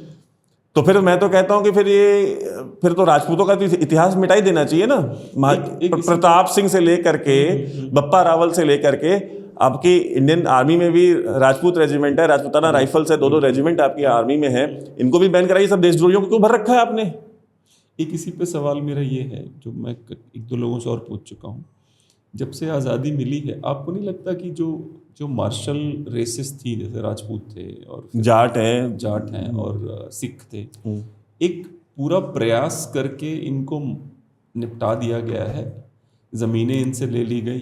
तो फिर मैं तो कहता हूं कि फिर तो राजपूतों का तो इतिहास मिटा ही देना चाहिए ना। प्रताप सिंह से लेकर के बप्पा रावल से लेकर के आपकी इंडियन आर्मी में भी राजपूत रेजिमेंट है, राजपूताना राइफल्स है, 2 रेजिमेंट आपकी आर्मी में है, इनको भी बैन कराइए। सब देशद्रोहियों को क्यों भर रखा है आपने? एक इसी पे सवाल मेरा ये है, जो मैं 1-2 लोगों से और पूछ चुका हूँ, जब से आज़ादी मिली है, आपको नहीं लगता कि जो मार्शल रेसेस थी, जैसे राजपूत थे और जाट हैं और सिख थे, एक पूरा प्रयास करके इनको निपटा दिया गया है, ज़मीनें इनसे ले ली गई,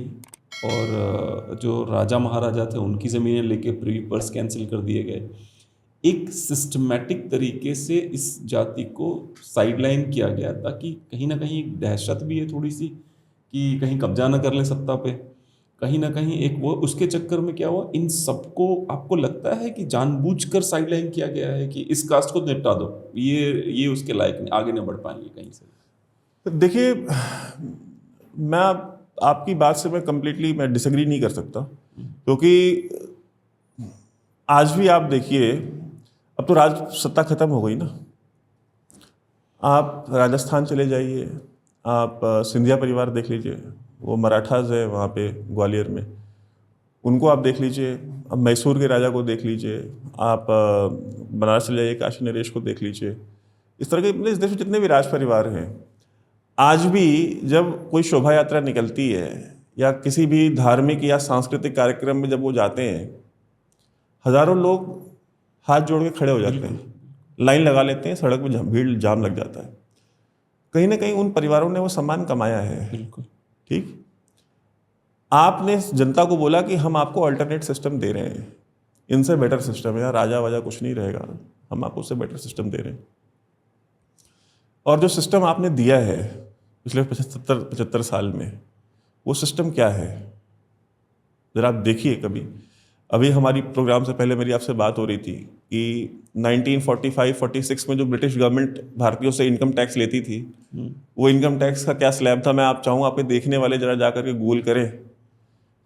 और जो राजा महाराजा थे उनकी ज़मीनें लेके प्रीवी पर्स कैंसिल कर दिए गए। एक सिस्टमैटिक तरीके से इस जाति को साइडलाइन किया गया, ताकि कहीं ना कहीं एक दहशत भी है थोड़ी सी कि कहीं कब्जा ना कर ले सत्ता पे, कहीं ना कहीं एक वो, उसके चक्कर में क्या हुआ, इन सबको आपको लगता है कि जानबूझकर साइडलाइन किया गया है कि इस कास्ट को निपटा दो, ये उसके लायक नहीं, आगे ना बढ़ पाएंगे कहीं से। देखिए, मैं आपकी बात से मैं कंप्लीटली मैं डिसएग्री नहीं कर सकता, क्योंकि आज भी आप देखिए, अब तो राज सत्ता खत्म हो गई ना। आप राजस्थान चले जाइए, आप सिंधिया परिवार देख लीजिए, वो मराठाज है वहाँ पे ग्वालियर में, उनको आप देख लीजिए। अब मैसूर के राजा को देख लीजिए, आप बनारस चले जाइए, काशी नरेश को देख लीजिए। इस तरह के इस देश में जितने भी राज परिवार हैं, आज भी जब कोई शोभा यात्रा निकलती है या किसी भी धार्मिक या सांस्कृतिक कार्यक्रम में जब वो जाते हैं, हजारों लोग हाथ जोड़ के खड़े हो जाते हैं, लाइन लगा लेते हैं, सड़क में भीड़ जाम लग जाता है। कहीं ना कहीं उन परिवारों ने वो सम्मान कमाया है। बिल्कुल ठीक। आपने जनता को बोला कि हम आपको अल्टरनेट सिस्टम दे रहे हैं, इनसे बेटर सिस्टम है, राजा वाजा कुछ नहीं रहेगा, हम आपको उससे बेटर सिस्टम दे रहे हैं। और जो सिस्टम आपने दिया है पिछले 75 साल में, वो सिस्टम क्या है जरा आप देखिए कभी। अभी हमारी प्रोग्राम से पहले मेरी आपसे बात हो रही थी कि 1945-46 में जो ब्रिटिश गवर्नमेंट भारतीयों से इनकम टैक्स लेती थी, वो इनकम टैक्स का क्या स्लैब था, मैं आप चाहूँगा आपके देखने वाले जरा जा करके गूगल करें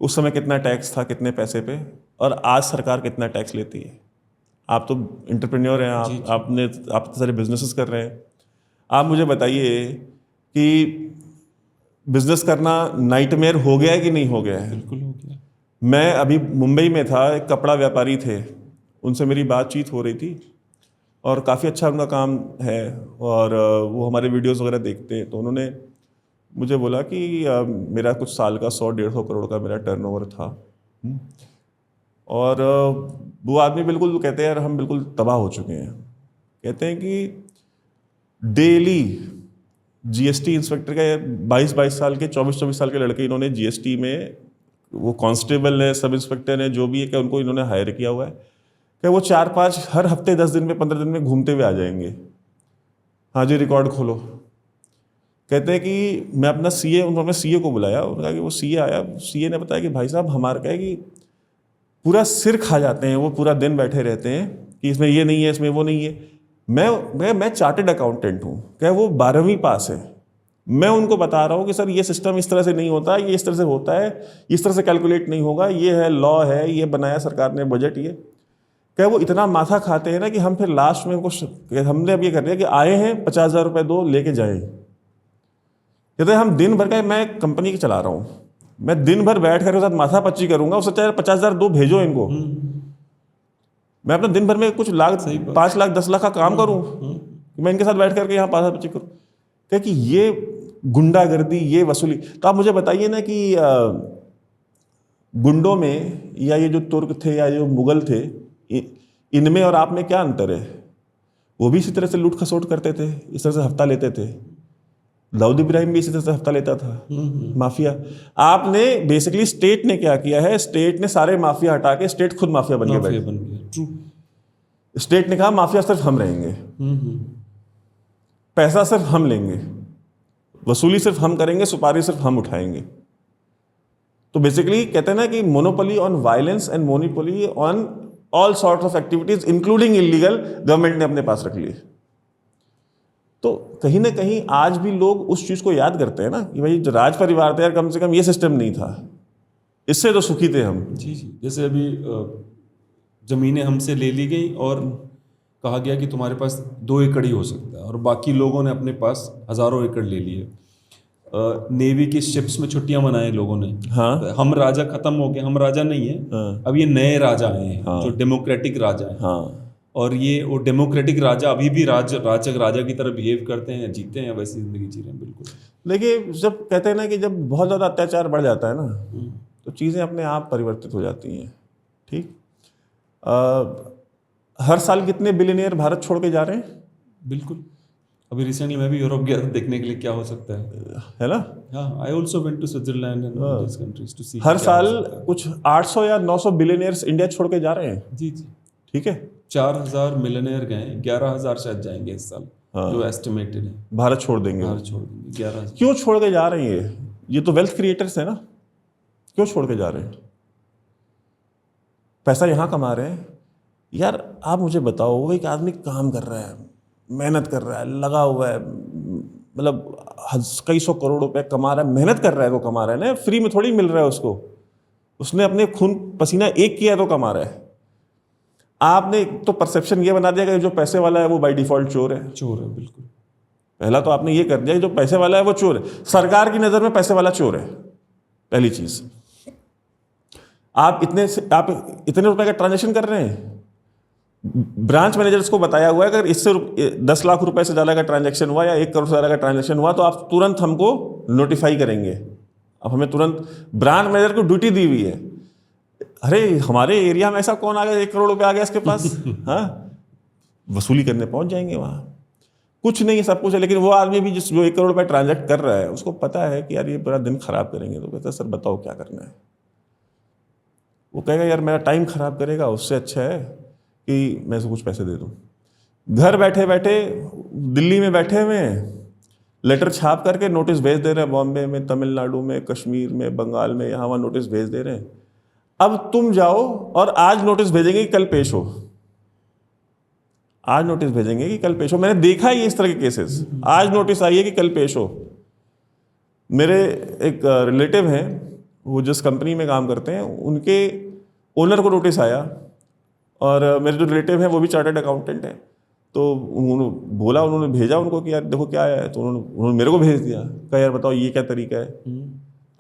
उस समय कितना टैक्स था, कितने पैसे पे, और आज सरकार कितना टैक्स लेती है। आप तो एंटरप्रेन्योर हैं, आप तो सारे बिजनेसेस कर रहे हैं। आप मुझे बताइए कि बिजनेस करना नाइटमेयर हो गया है कि नहीं हो गया है? बिल्कुल हो गया। मैं अभी मुंबई में था, एक कपड़ा व्यापारी थे, उनसे मेरी बातचीत हो रही थी और काफ़ी अच्छा उनका काम है और वो हमारे वीडियोस वगैरह देखते हैं। तो उन्होंने मुझे बोला कि मेरा कुछ साल का 100-150 करोड़ का मेरा टर्नओवर था। और वो आदमी बिल्कुल कहते हैं यार हम बिल्कुल तबाह हो चुके हैं। कहते हैं कि डेली जीएसटी इंस्पेक्टर के 22-22 साल के 24-24 साल के लड़के इन्होंने जीएसटी में, वो कांस्टेबल है, सब इंस्पेक्टर है, जो भी है, कि उनको इन्होंने हायर किया हुआ है कि वो 4-5 हर हफ्ते 10 दिन में 15 दिन में घूमते हुए आ जाएंगे। हाँ जी, रिकॉर्ड खोलो। कहते हैं कि मैं अपना सीए, उन्होंने सीए को बुलाया, उन्होंने कहा कि वो सीए आया, सीए ने बताया कि भाई साहब हमारा क्या है कि पूरा सिर खा जाते हैं, वो पूरा दिन बैठे रहते हैं कि इसमें ये नहीं है, इसमें वो नहीं है। मैं चार्टेड अकाउंटेंट हूँ, क्या वो 12वीं पास है, मैं उनको बता रहा हूँ कि सर ये सिस्टम इस तरह से नहीं होता, ये इस तरह से होता है, इस तरह से कैलकुलेट नहीं होगा, ये है लॉ है, ये बनाया सरकार ने बजट, ये क्या वो इतना माथा खाते हैं ना कि हम फिर लास्ट में कुछ हमने अब ये कर दिया कि आए हैं 50,000 रुपये दो लेके जाए। कहते हैं हम दिन भर का, मैं कंपनी चला रहा हूँ, मैं दिन भर बैठ कर के साथ माथा पच्ची करूंगा, उससे चाहे 50,000 दो भेजो इनको, मैं अपना दिन भर में कुछ लाख 5 लाख 10 लाख का काम करूं, मैं इनके साथ बैठ करके यहाँ माथा पच्ची करूँ। क्या कि ये गुंडागर्दी, ये वसूली। तो आप मुझे बताइए ना कि गुंडों में या ये जो तुर्क थे या जो मुगल थे, इनमें और आप में क्या अंतर है? वो भी इसी तरह से लूट खसोट करते थे, इस तरह से हफ्ता लेते थे। दाऊद इब्राहिम भी इसी तरह से हफ्ता लेता था, माफिया। आपने बेसिकली स्टेट ने क्या किया है, स्टेट ने सारे माफिया हटा के स्टेट खुद माफिया बन गया। स्टेट ने कहा माफिया सिर्फ हम रहेंगे, पैसा सिर्फ हम लेंगे, वसूली सिर्फ हम करेंगे, सुपारी सिर्फ हम उठाएंगे। तो बेसिकली कहते हैं ना कि monopoly on violence and monopoly on all sort of activities including illegal government ने अपने पास रख ली। तो कहीं ना कहीं आज भी लोग उस चीज को याद करते हैं ना कि भाई जो राज परिवार था यार, कम से कम ये सिस्टम नहीं था, इससे तो सुखी थे हम। जी जी, जैसे अभी जमीनें हमसे ले ली गई और कहा गया कि तुम्हारे पास 2 एकड़ ही हो सकता है, और बाकी लोगों ने अपने पास हजारों एकड़ ले लिए। नेवी की शिप्स में छुट्टियां मनाए लोगों ने। हाँ हम राजा खत्म हो गए, हम राजा नहीं है। हाँ अब ये नए राजा आए हैं जो डेमोक्रेटिक राजा हैं। हाँ। और ये वो डेमोक्रेटिक राजा अभी भी राजक राजा की तरह बिहेव करते हैं, जीते हैं, वैसी जिंदगी जी रहे हैं। बिल्कुल। देखिए, जब कहते हैं ना कि जब बहुत ज़्यादा अत्याचार बढ़ जाता है ना, तो चीज़ें अपने आप परिवर्तित हो जाती हैं। ठीक, हर साल कितने बिलियनियर भारत छोड़ के जा रहे हैं? बिल्कुल। अभी रिसेंटली मैं भी यूरोप गया था देखने के लिए क्या हो सकता है ना। हाँ, I also went to Switzerland and this countries to see. हर साल कुछ 800 या 900 बिलियनियर्स इंडिया छोड़ के जा रहे हैं। जी जी। ठीक है, 4000 मिलियनेयर गए, 11,000 शायद जाएंगे इस साल। जो एस्टिमेटेड है भारत छोड़ देंगे। भारत छोड़ देंगे 11,000। क्यों छोड़ के जा रहे हैं? ये तो वेल्थ क्रिएटर्स है ना, क्यों छोड़ के जा रहे हैं? पैसा यहाँ कमा रहे हैं। यार आप मुझे बताओ, वो एक आदमी काम कर रहा है, मेहनत कर रहा है, लगा हुआ है, मतलब कई सौ करोड़ रुपए कमा रहा है, मेहनत कर रहा है, वो कमा रहा है ना, फ्री में थोड़ी मिल रहा है उसको। उसने अपने खून पसीना एक किया तो कमा रहा है। आपने तो परसेप्शन ये बना दिया कि जो पैसे वाला है वो बाय डिफॉल्ट चोर है। चोर है, बिल्कुल। पहला तो आपने ये कर दिया कि जो पैसे वाला है वो चोर है। सरकार की नज़र में पैसे वाला चोर है, पहली चीज़। आप इतने रुपए का ट्रांजैक्शन कर रहे हैं, ब्रांच मैनेजर्स को बताया हुआ है अगर इससे 10 लाख रुपए से ज़्यादा का ट्रांजैक्शन हुआ या 1 करोड़ से ज़्यादा का ट्रांजैक्शन हुआ तो आप तुरंत हमको नोटिफाई करेंगे। अब हमें तुरंत ब्रांच मैनेजर को ड्यूटी दी हुई है। अरे हमारे एरिया में ऐसा कौन आ गया, 1 करोड़ रुपए आ गया इसके पास, हाँ, वसूली करने पहुंच जाएंगे वहाँ। कुछ नहीं, सब कुछ है, लेकिन वो आदमी भी जो 1 करोड़ रुपए ट्रांजैक्ट कर रहा है उसको पता है कि यार ये पूरा दिन खराब करेंगे। तो कहता है सर बताओ क्या करना है। वो कहेगा यार मेरा टाइम खराब करेगा, उससे अच्छा है कि मैं इसको कुछ पैसे दे दूँ। घर बैठे बैठे दिल्ली में बैठे हुए हैं, लेटर छाप करके नोटिस भेज दे रहे हैं, बॉम्बे में, तमिलनाडु में, कश्मीर में, बंगाल में, यहाँ वहाँ नोटिस भेज दे रहे हैं। अब तुम जाओ और आज नोटिस भेजेंगे कि कल पेश हो, आज नोटिस भेजेंगे कि कल पेश हो। मैंने देखा है ये इस तरह के केसेस, आज नोटिस आई है कि कल पेश हो। मेरे एक रिलेटिव हैं, वो जिस कंपनी में काम करते हैं उनके ओनर को नोटिस आया, और मेरे जो रिलेटिव हैं वो भी चार्टर्ड अकाउंटेंट हैं। तो उन्होंने भेजा उनको कि यार देखो क्या है। तो उन्होंने मेरे को भेज दिया, कहा यार बताओ ये क्या तरीका है,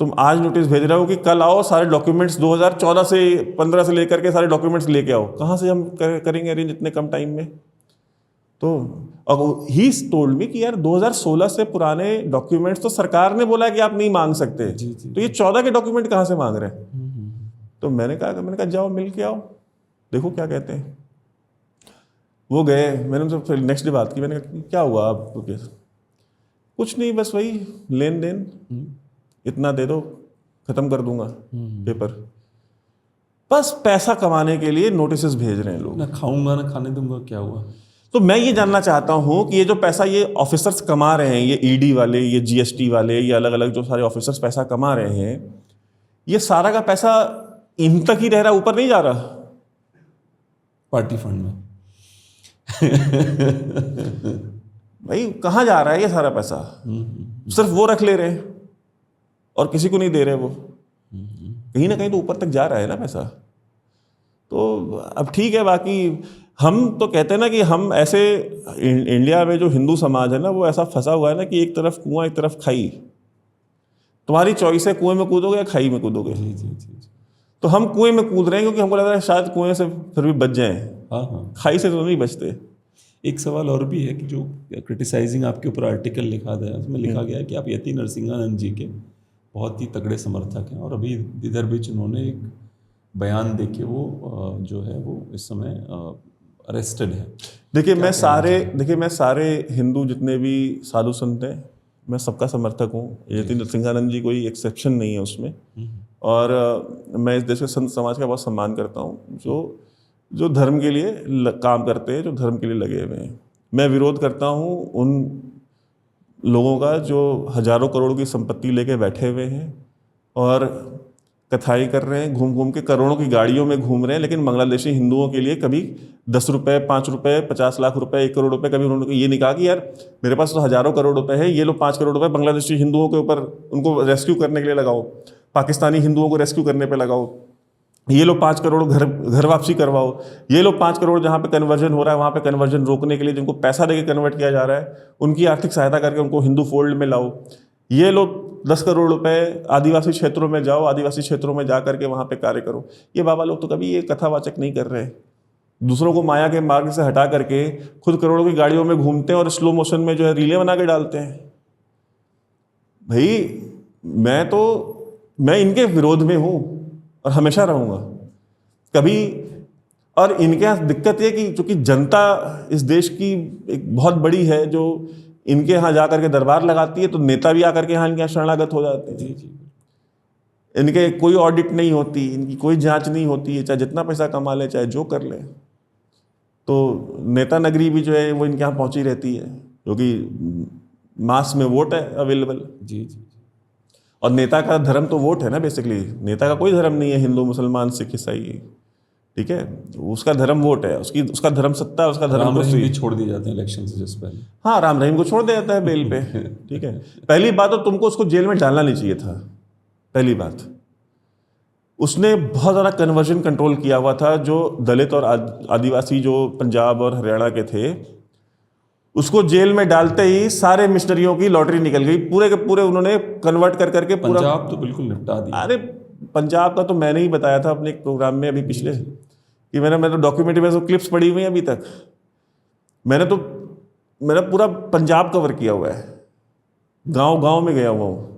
तुम आज नोटिस भेज रहे हो कि कल आओ, सारे डॉक्यूमेंट्स 2014 से 15 से लेकर के सारे डॉक्यूमेंट्स लेके आओ। कहाँ से हम करेंगे अरेंज इतने कम टाइम में? तो ही टोल्ड मी कि यार 2016 से पुराने डॉक्यूमेंट्स तो सरकार ने बोला है कि आप नहीं मांग सकते, तो ये 14 के डॉक्यूमेंट कहाँ से मांग रहे हैं? तो मैंने कहा जाओ मिल के आओ, देखो क्या कहते हैं। वो गए, मैंने उनसे फिर नेक्स्ट डे बात की। मैंने कहा क्या हुआ आपको केस? कुछ नहीं, बस वही लेन देन, इतना दे दो खत्म कर दूंगा पेपर। बस पैसा कमाने के लिए नोटिस भेज रहे हैं लोग। ना खाऊंगा ना खाने दूंगा, क्या हुआ? तो मैं ये जानना चाहता हूं कि ये जो पैसा ये ऑफिसर्स कमा रहे हैं, ये ईडी वाले, ये जीएसटी वाले, ये अलग अलग जो सारे ऑफिसर्स पैसा कमा रहे हैं, ये सारा का पैसा इन तक ही रह रहा, ऊपर नहीं जा रहा पार्टी फंड में। भाई कहाँ जा रहा है ये सारा पैसा? सिर्फ वो रख ले रहे हैं और किसी को नहीं दे रहे। वो कहीं ना कहीं तो ऊपर तक जा रहा है ना पैसा। तो अब ठीक है, बाकी हम तो कहते हैं ना कि हम ऐसे इंडिया में जो हिंदू समाज है ना, वो ऐसा फंसा हुआ है ना कि एक तरफ कुआं एक तरफ खाई। तुम्हारी चॉइस है, कुएं में कूदोगे या खाई में कूदोगे। जी जी जी। तो हम कुएं में कूद रहे हैं क्योंकि हमको लग रहा है शायद कुएं से फिर भी बच जाएं। हाँ हाँ, खाई से तो नहीं बचते। एक सवाल और भी है कि जो क्रिटिसाइजिंग आपके ऊपर आर्टिकल लिखा गया है, उसमें लिखा गया है कि आप यति नरसिंहानंद जी के बहुत ही तगड़े समर्थक हैं, और अभी इधर बीच उन्होंने एक बयान देके वो जो है वो इस समय अरेस्टेड है। देखिए मैं सारे हिंदू जितने भी साधु संत हैं, मैं सबका समर्थक हूँ। यति नरसिंहानंद जी कोई एक्सेप्शन नहीं है उसमें। और मैं इस देश के संत समाज का बहुत सम्मान करता हूँ, जो धर्म के लिए काम करते हैं, जो धर्म के लिए लगे हुए हैं। मैं विरोध करता हूँ उन लोगों का जो हजारों करोड़ की संपत्ति लेके बैठे हुए हैं और कथाई कर रहे हैं, घूम घूम के करोड़ों की गाड़ियों में घूम रहे हैं, लेकिन बांग्लादेशी हिंदुओं के लिए कभी 10 रुपये, 5 रुपये, 50 लाख रुपए, 1 करोड़ रुपए, कभी उन्होंने ये नहीं कहा कि यार मेरे पास तो हज़ारों करोड़ रुपए है, ये लो 5 करोड़ रुपए बांग्लादेशी हिंदुओं के ऊपर, उनको रेस्क्यू करने के लिए लगाओ, पाकिस्तानी हिंदुओं को रेस्क्यू करने पर लगाओ, ये लो 5 करोड़ घर वापसी करवाओ, ये लो 5 करोड़ जहाँ पे कन्वर्जन हो रहा है वहाँ पे कन्वर्जन रोकने के लिए जिनको पैसा देके कन्वर्ट किया जा रहा है उनकी आर्थिक सहायता करके उनको हिंदू फोल्ड में लाओ, ये लो 10 करोड़ रुपए आदिवासी क्षेत्रों में जाओ, आदिवासी क्षेत्रों में जा करके वहाँ पे कार्य करो। ये बाबा लोग तो कभी ये कथावाचक नहीं कर रहे, दूसरों को माया के मार्ग से हटा करके खुद करोड़ों की गाड़ियों में घूमते हैं और स्लो मोशन में जो है रीलें बना के डालते हैं। भाई मैं इनके विरोध में हूँ और हमेशा रहूँगा कभी। और इनके यहाँ दिक्कत ये कि चूंकि जनता इस देश की एक बहुत बड़ी है जो इनके यहाँ जा करके दरबार लगाती है, तो नेता भी आकर के यहाँ इनके यहाँ शरणागत हो जाते हैं। जी जी। इनके कोई ऑडिट नहीं होती, इनकी कोई जांच नहीं होती है, चाहे जितना पैसा कमा ले, चाहे जो कर ले, तो नेता नगरी भी जो है वो इनके यहाँ पहुँची रहती है, क्योंकि मास में वोट है अवेलेबल। जी जी। और नेता का धर्म तो वोट है ना, बेसिकली नेता का कोई धर्म नहीं है, हिंदू मुसलमान सिख ईसाई, ठीक है, उसका धर्म वोट है, उसका धर्म सत्ता है, उसका धर्म राम रहीम भी छोड़ दिए जाते हैं इलेक्शन से जस्ट पहले। हाँ, राम रहीम को छोड़ दिया जाता है बेल पे, ठीक है। पहली बात तो तुमको उसको जेल में डालना नहीं चाहिए था, पहली बात। उसने बहुत ज़्यादा कन्वर्जन कंट्रोल किया हुआ था, जो दलित और आदिवासी जो पंजाब और हरियाणा के थे, उसको जेल में डालते ही सारे मिशनरियों की लॉटरी निकल गई, पूरे के पूरे उन्होंने कन्वर्ट कर करके पूरा। पंजाब तो बिल्कुल निपटा दिया। अरे पंजाब का तो मैंने ही बताया था अपने एक प्रोग्राम में अभी पिछले, कि मैंने डॉक्यूमेंट्री में जो क्लिप्स पड़ी हुई हैं अभी तक, मैंने पूरा पंजाब कवर किया हुआ है, गांव गांव में गया हुआ हूँ।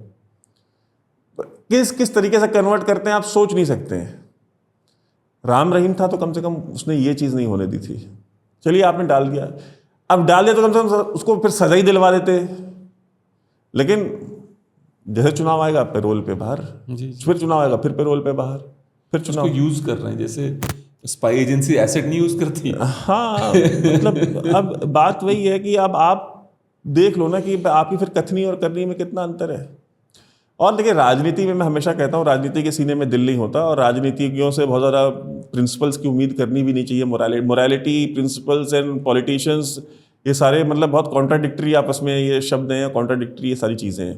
किस तरीके से कन्वर्ट करते हैं आप सोच नहीं सकते हैं। राम रहीम था तो कम से कम उसने ये चीज़ नहीं होने दी थी। चलिए आपने डाल दिया, अब डाल दिया तो कम से कम उसको फिर सजा ही दिलवा देते, लेकिन जैसे चुनाव आएगा पेरोल पे बाहर, फिर चुनाव आएगा फिर पेरोल पे बाहर, फिर चुनाव यूज कर रहे हैं जैसे स्पाई एजेंसी एसेट नहीं यूज करती। हाँ, मतलब अब बात वही है कि अब आप देख लो ना कि आपकी फिर कथनी और करनी में कितना अंतर है। और देखिए राजनीति में मैं हमेशा कहता हूँ, राजनीति के सीने में दिल नहीं होता, और राजनीतिज्ञों से बहुत ज़्यादा प्रिंसिपल्स की उम्मीद करनी भी नहीं चाहिए। मोरालिटी, प्रिंसिपल्स एंड पॉलिटिशियंस, ये सारे मतलब बहुत कॉन्ट्राडिक्टरी आपस में ये शब्द हैं, कॉन्ट्राडिक्टरी ये सारी चीज़ें हैं।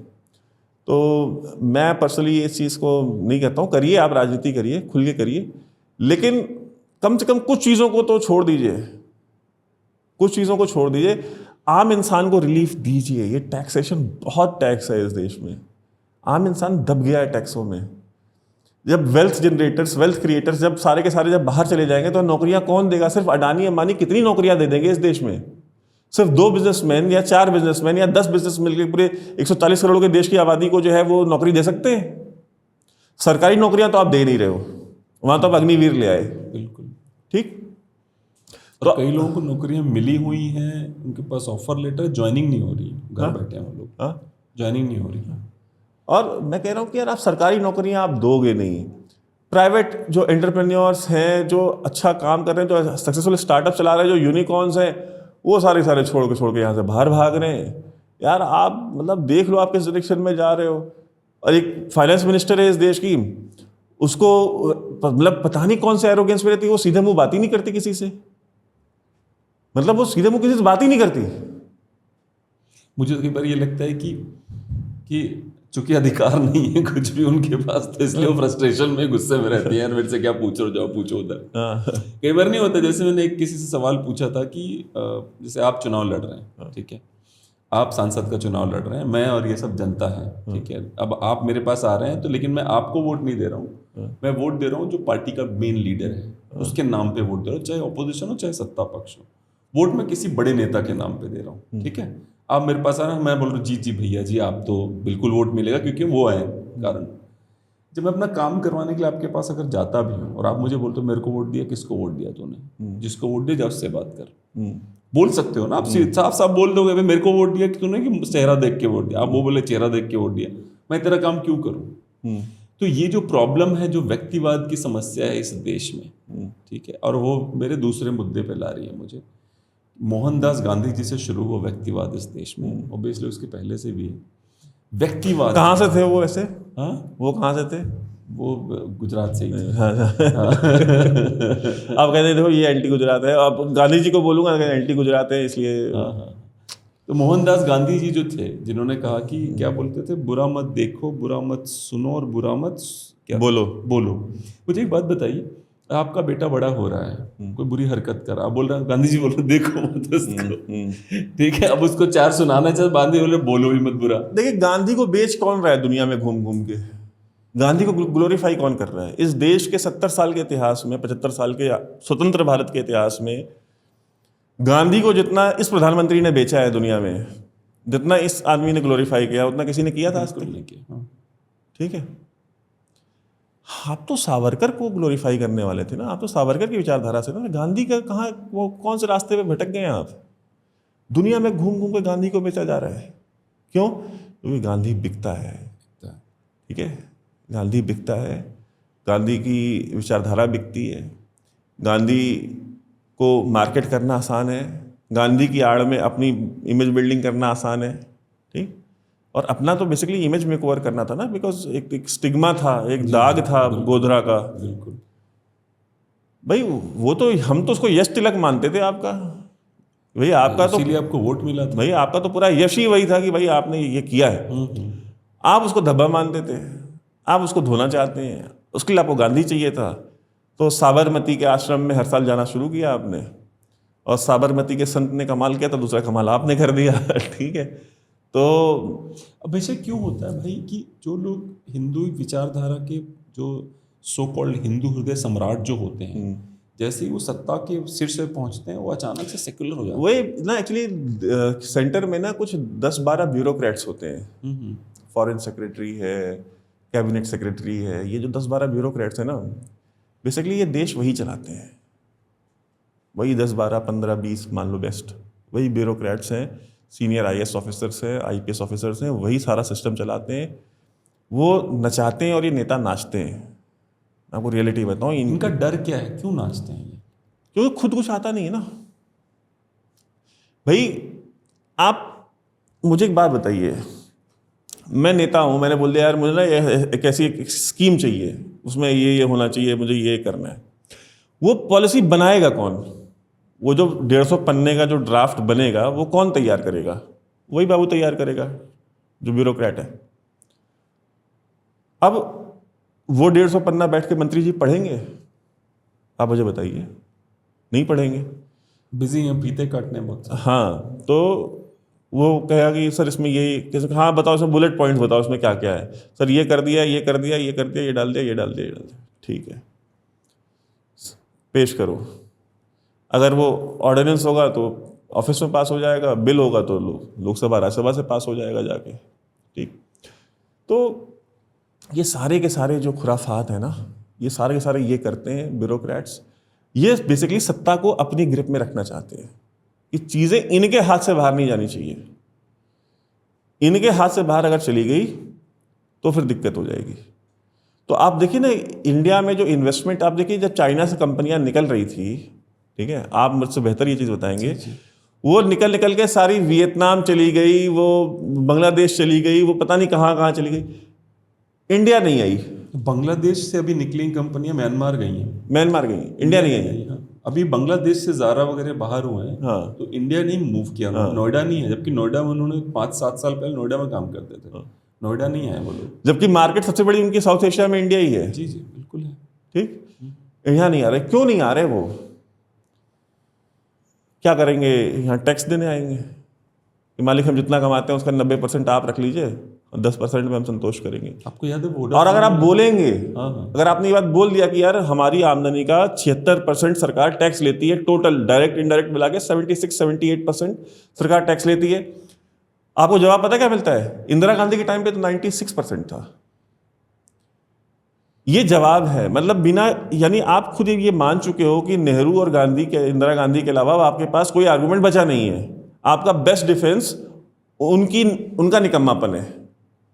तो मैं पर्सनली इस चीज़ को नहीं कहता हूँ, करिए आप राजनीति करिए, खुल के करिए, लेकिन कम से कम कुछ चीज़ों को तो छोड़ दीजिए, कुछ चीज़ों को छोड़ दीजिए, आम इंसान को रिलीफ दीजिए। ये टैक्सेशन, बहुत टैक्स है इस देश में, आम इंसान दब गया है टैक्सों में। जब वेल्थ जनरेटर्स, वेल्थ क्रिएटर्स जब सारे के सारे जब बाहर चले जाएंगे तो नौकरियां कौन देगा? सिर्फ अडानी अंबानी कितनी नौकरियां दे देंगे इस देश में? सिर्फ 2 बिजनेसमैन या 4 बिजनेसमैन या 10 बिजनेस मिलकर पूरे 140 करोड़ के देश की आबादी को जो है वो नौकरी दे सकते हैं? सरकारी नौकरियां तो आप दे नहीं रहे हो, वहां तो आप अग्निवीर ले आए। बिल्कुल ठीक। तो कई लोगों को नौकरियां मिली हुई हैं, उनके पास ऑफर लेटर, ज्वाइनिंग नहीं हो रही, घर बैठे हैं वो लोग, ज्वाइनिंग नहीं हो रही। और मैं कह रहा हूँ कि यार आप सरकारी नौकरियां आप दोगे नहीं, प्राइवेट जो एंटरप्रेन्योर्स हैं, जो अच्छा काम कर रहे हैं, जो सक्सेसफुल स्टार्टअप चला रहे हैं, जो यूनिकॉर्न्स हैं, वो सारे छोड़ के यहाँ से बाहर भाग रहे हैं। यार आप मतलब देख लो आप किस डायरेक्शन में जा रहे हो। और एक फाइनेंस मिनिस्टर है इस देश की, उसको मतलब पता नहीं कौन से एरोगेंस में रहती है, वो सीधे मुंह बात ही नहीं करती किसी से, मतलब वो सीधे मुंह किसी से बात ही नहीं करती। मुझे कई बार ये लगता है कि चूंकि अधिकार नहीं है कुछ भी उनके पास, तो इसलिए वो फ्रस्ट्रेशन में, गुस्से में रहती है, यार मेरे से क्या पूछो, जाओ पूछो उधर। कई बार नहीं होता, जैसे मैंने किसी से सवाल पूछा था कि जैसे आप चुनाव लड़ रहे हैं, ठीक है, आप सांसद का चुनाव लड़ रहे हैं, मैं और ये सब जनता है, ठीक है, अब आप मेरे पास आ रहे हैं, तो लेकिन मैं आपको वोट नहीं दे रहा हूँ, मैं वोट दे रहा हूँ जो पार्टी का मेन लीडर है, उसके नाम पे वोट दे रहा हूँ, चाहे ऑपोजिशन हो चाहे सत्ता पक्ष हो। वोट मैं किसी बड़े नेता के नाम पे दे रहा हूँ, ठीक है। आप मेरे पास आ रहे हैं, मैं बोल रहा हूँ जी भैया जी, आप तो बिल्कुल वोट मिलेगा, क्योंकि वो है कारण। जब मैं अपना काम करवाने के लिए आपके पास अगर जाता भी हूँ और आप मुझे बोलते हो मेरे को वोट दिया, किसको वोट दिया तूने? जिसको वोट दिया जा उससे बात कर, बोल सकते हो ना आप, साफ साफ बोल दोगे भाई मेरे को वोट दिया कि तूने, कि चेहरा देख के वोट दिया। आप वो बोले चेहरा देख के वोट दिया, मैं तेरा काम क्यों करूँ? तो ये जो प्रॉब्लम है, जो व्यक्तिवाद की समस्या है इस देश में, ठीक है, और वो मेरे दूसरे मुद्दे पे ला रही है मुझे। मोहनदास गांधी जी से शुरू हुआ व्यक्तिवाद इस देश में, ऑब्वियसली उसके पहले से भी है व्यक्तिवाद। कहाँ से थे वो ऐसे? हाँ, वो कहाँ से थे? वो गुजरात से ही थे। हाँ। आप कहते देखो ये एंटी गुजरात है, अब गांधी जी को बोलूंगा एंटी गुजरात है इसलिए। हाँ। तो मोहनदास गांधी जी जो थे, जिन्होंने कहा कि क्या बोलते थे, बुरा मत देखो, बुरा मत सुनो और बुरा मत क्या बोलो। मुझे एक बात बताइए, आपका बेटा बड़ा हो रहा है, कोई बुरी हरकत कर रहा, बोल रहा है, गांधी जी बोल रहे देखो मत उसको, ठीक है, अब उसको 4 सुनाना चाहिए, गांधी बोल रहे बोलो भी मत बुरा। देखिए गांधी को बेच कौन रहा है दुनिया में घूम घूम के? गांधी को ग्लोरीफाई कौन कर रहा है? इस देश के 70 साल के इतिहास में, 75 साल के स्वतंत्र भारत के इतिहास में गांधी को जितना इस प्रधानमंत्री ने बेचा है दुनिया में, जितना इस आदमी ने ग्लोरीफाई किया, उतना किसी ने किया था आज तक? ठीक है, आप तो सावरकर को ग्लोरीफाई करने वाले थे ना, आप तो सावरकर की विचारधारा से ना, गांधी का कहाँ, वो कौन से रास्ते पे भटक गए हैं आप? दुनिया में घूम घूम के गांधी को बेचा जा रहा है। क्यों? क्योंकि गांधी बिकता है। ठीक है, गांधी बिकता है, गांधी की विचारधारा बिकती है, गांधी को मार्केट करना आसान है, गांधी की आड़ में अपनी इमेज बिल्डिंग करना आसान है। ठीक, और अपना तो बेसिकली इमेज मेकओवर करना था ना, बिकॉज एक स्टिग्मा था, एक दाग था गोधरा का। बिल्कुल भाई वो तो हम तो उसको यश तिलक मानते थे आपका, भाई आपका तो, इसीलिए आपको वोट मिला था। भाई आपका तो पूरा यश ही वही था कि भाई आपने ये किया है। आप उसको धब्बा मानते थे, आप उसको धोना चाहते हैं, उसके लिए आपको गांधी चाहिए था। तो साबरमती के आश्रम में हर साल जाना शुरू किया आपने, और साबरमती के संत ने कमाल किया तो दूसरा कमाल आपने कर दिया। ठीक है, तो अब ऐसे क्यों होता है भाई कि जो लोग हिंदू विचारधारा के, जो सो कॉल्ड हिंदू हृदय सम्राट जो होते हैं, जैसे ही वो सत्ता के शीर्ष पे पहुंचते हैं, वो अचानक से सेक्युलर हो जाते हैं। वही ना, एक्चुअली सेंटर में ना कुछ 10-12 ब्यूरोक्रेट्स होते हैं, फॉरेन सेक्रेटरी है, कैबिनेट सेक्रेटरी है, ये जो 10-12 ब्यूरोक्रेट्स हैं ना, बेसिकली ये देश वही चलाते हैं, वही 10-12, 15-20 मान लो बेस्ट, वही ब्यूरोक्रेट्स हैं, सीनियर IAS ऑफिसर्स हैं, IPS ऑफिसर्स हैं, वही सारा सिस्टम चलाते हैं। वो नचाते हैं और ये नेता नाचते हैं। आपको रियलिटी बताऊं, इनका डर क्या है, क्यों नाचते हैं ये? क्योंकि खुद कुछ आता नहीं है ना भाई। आप मुझे एक बात बताइए, मैं नेता हूं, मैंने बोल दिया यार मुझे ना एक ऐसी स्कीम चाहिए, उसमें ये होना चाहिए, मुझे ये करना है। वो पॉलिसी बनाएगा कौन? वो जो 150 पन्ने का जो ड्राफ्ट बनेगा वो कौन तैयार करेगा? वही बाबू तैयार करेगा जो ब्यूरोक्रेट है। अब वो 150 पन्ना बैठ के मंत्री जी पढ़ेंगे? आप मुझे बताइए, नहीं पढ़ेंगे, बिजी हैं फीते काटने बहुत। हाँ, तो वो कहेगा कि सर इसमें ये कैसे, हाँ बताओ सर, बुलेट पॉइंट्स बताओ इसमें क्या क्या है, सर ये कर दिया, ये कर दिया, ये कर दिया, ये डाल दिया, ये डाल दिया, ये डाल दिया, ठीक है, पेश करो। अगर वो ऑर्डिनेंस होगा तो ऑफिस में पास हो जाएगा, बिल होगा तो लोकसभा राज्यसभा से पास हो जाएगा जाके। ठीक, तो ये सारे के सारे जो खुराफात है ना, ये सारे के सारे ये करते हैं ब्यूरोक्रेट्स। ये बेसिकली सत्ता को अपनी ग्रिप में रखना चाहते हैं कि चीज़ें इनके हाथ से बाहर नहीं जानी चाहिए। इनके हाथ से बाहर अगर चली गई तो फिर दिक्कत हो जाएगी। तो आप देखिए ना, इंडिया में जो इन्वेस्टमेंट, आप देखिए जब चाइना से कंपनियां निकल रही थी, ठीक है, आप मुझसे बेहतर ये चीज़ बताएंगे, वो निकल के सारी वियतनाम चली गई, वो बांग्लादेश चली गई, वो पता नहीं कहाँ चली गई, इंडिया नहीं आई। बांग्लादेश से अभी निकली कंपनियां म्यांमार गई हैं, म्यांमार गई, इंडिया नहीं आई। अभी बांग्लादेश से ज़ारा वगैरह बाहर हुए हैं। हाँ, तो इंडिया नहीं मूव किया, नोएडा नहीं है, जबकि नोएडा में उन्होंने 5-7 साल पहले नोएडा में काम करते थे। नोएडा नहीं है वो लोग, जबकि मार्केट सबसे बड़ी उनकी साउथ एशिया में इंडिया ही है। जी जी बिल्कुल है। ठीक, यहाँ नहीं आ रहे, क्यों नहीं आ रहे? वो क्या करेंगे? यहाँ टैक्स देने आएंगे कि मालिक हम जितना कमाते हैं उसका 90% आप रख लीजिए और 10% में हम संतोष करेंगे। आपको याद है और अगर आप बोलेंगे, हाँ, अगर आपने ये बात बोल दिया कि यार हमारी आमदनी का 76% सरकार टैक्स लेती है, टोटल डायरेक्ट इंडायरेक्ट मिला के 76-78% सरकार टैक्स लेती है, आपको जवाब पता क्या मिलता है? इंदिरा गांधी के टाइम पे तो 96% था। ये जवाब है, मतलब बिना, यानी आप खुद ये मान चुके हो कि नेहरू और गांधी के, इंदिरा गांधी के अलावा आपके पास कोई आर्गुमेंट बचा नहीं है। आपका बेस्ट डिफेंस उनका निकम्मापन है।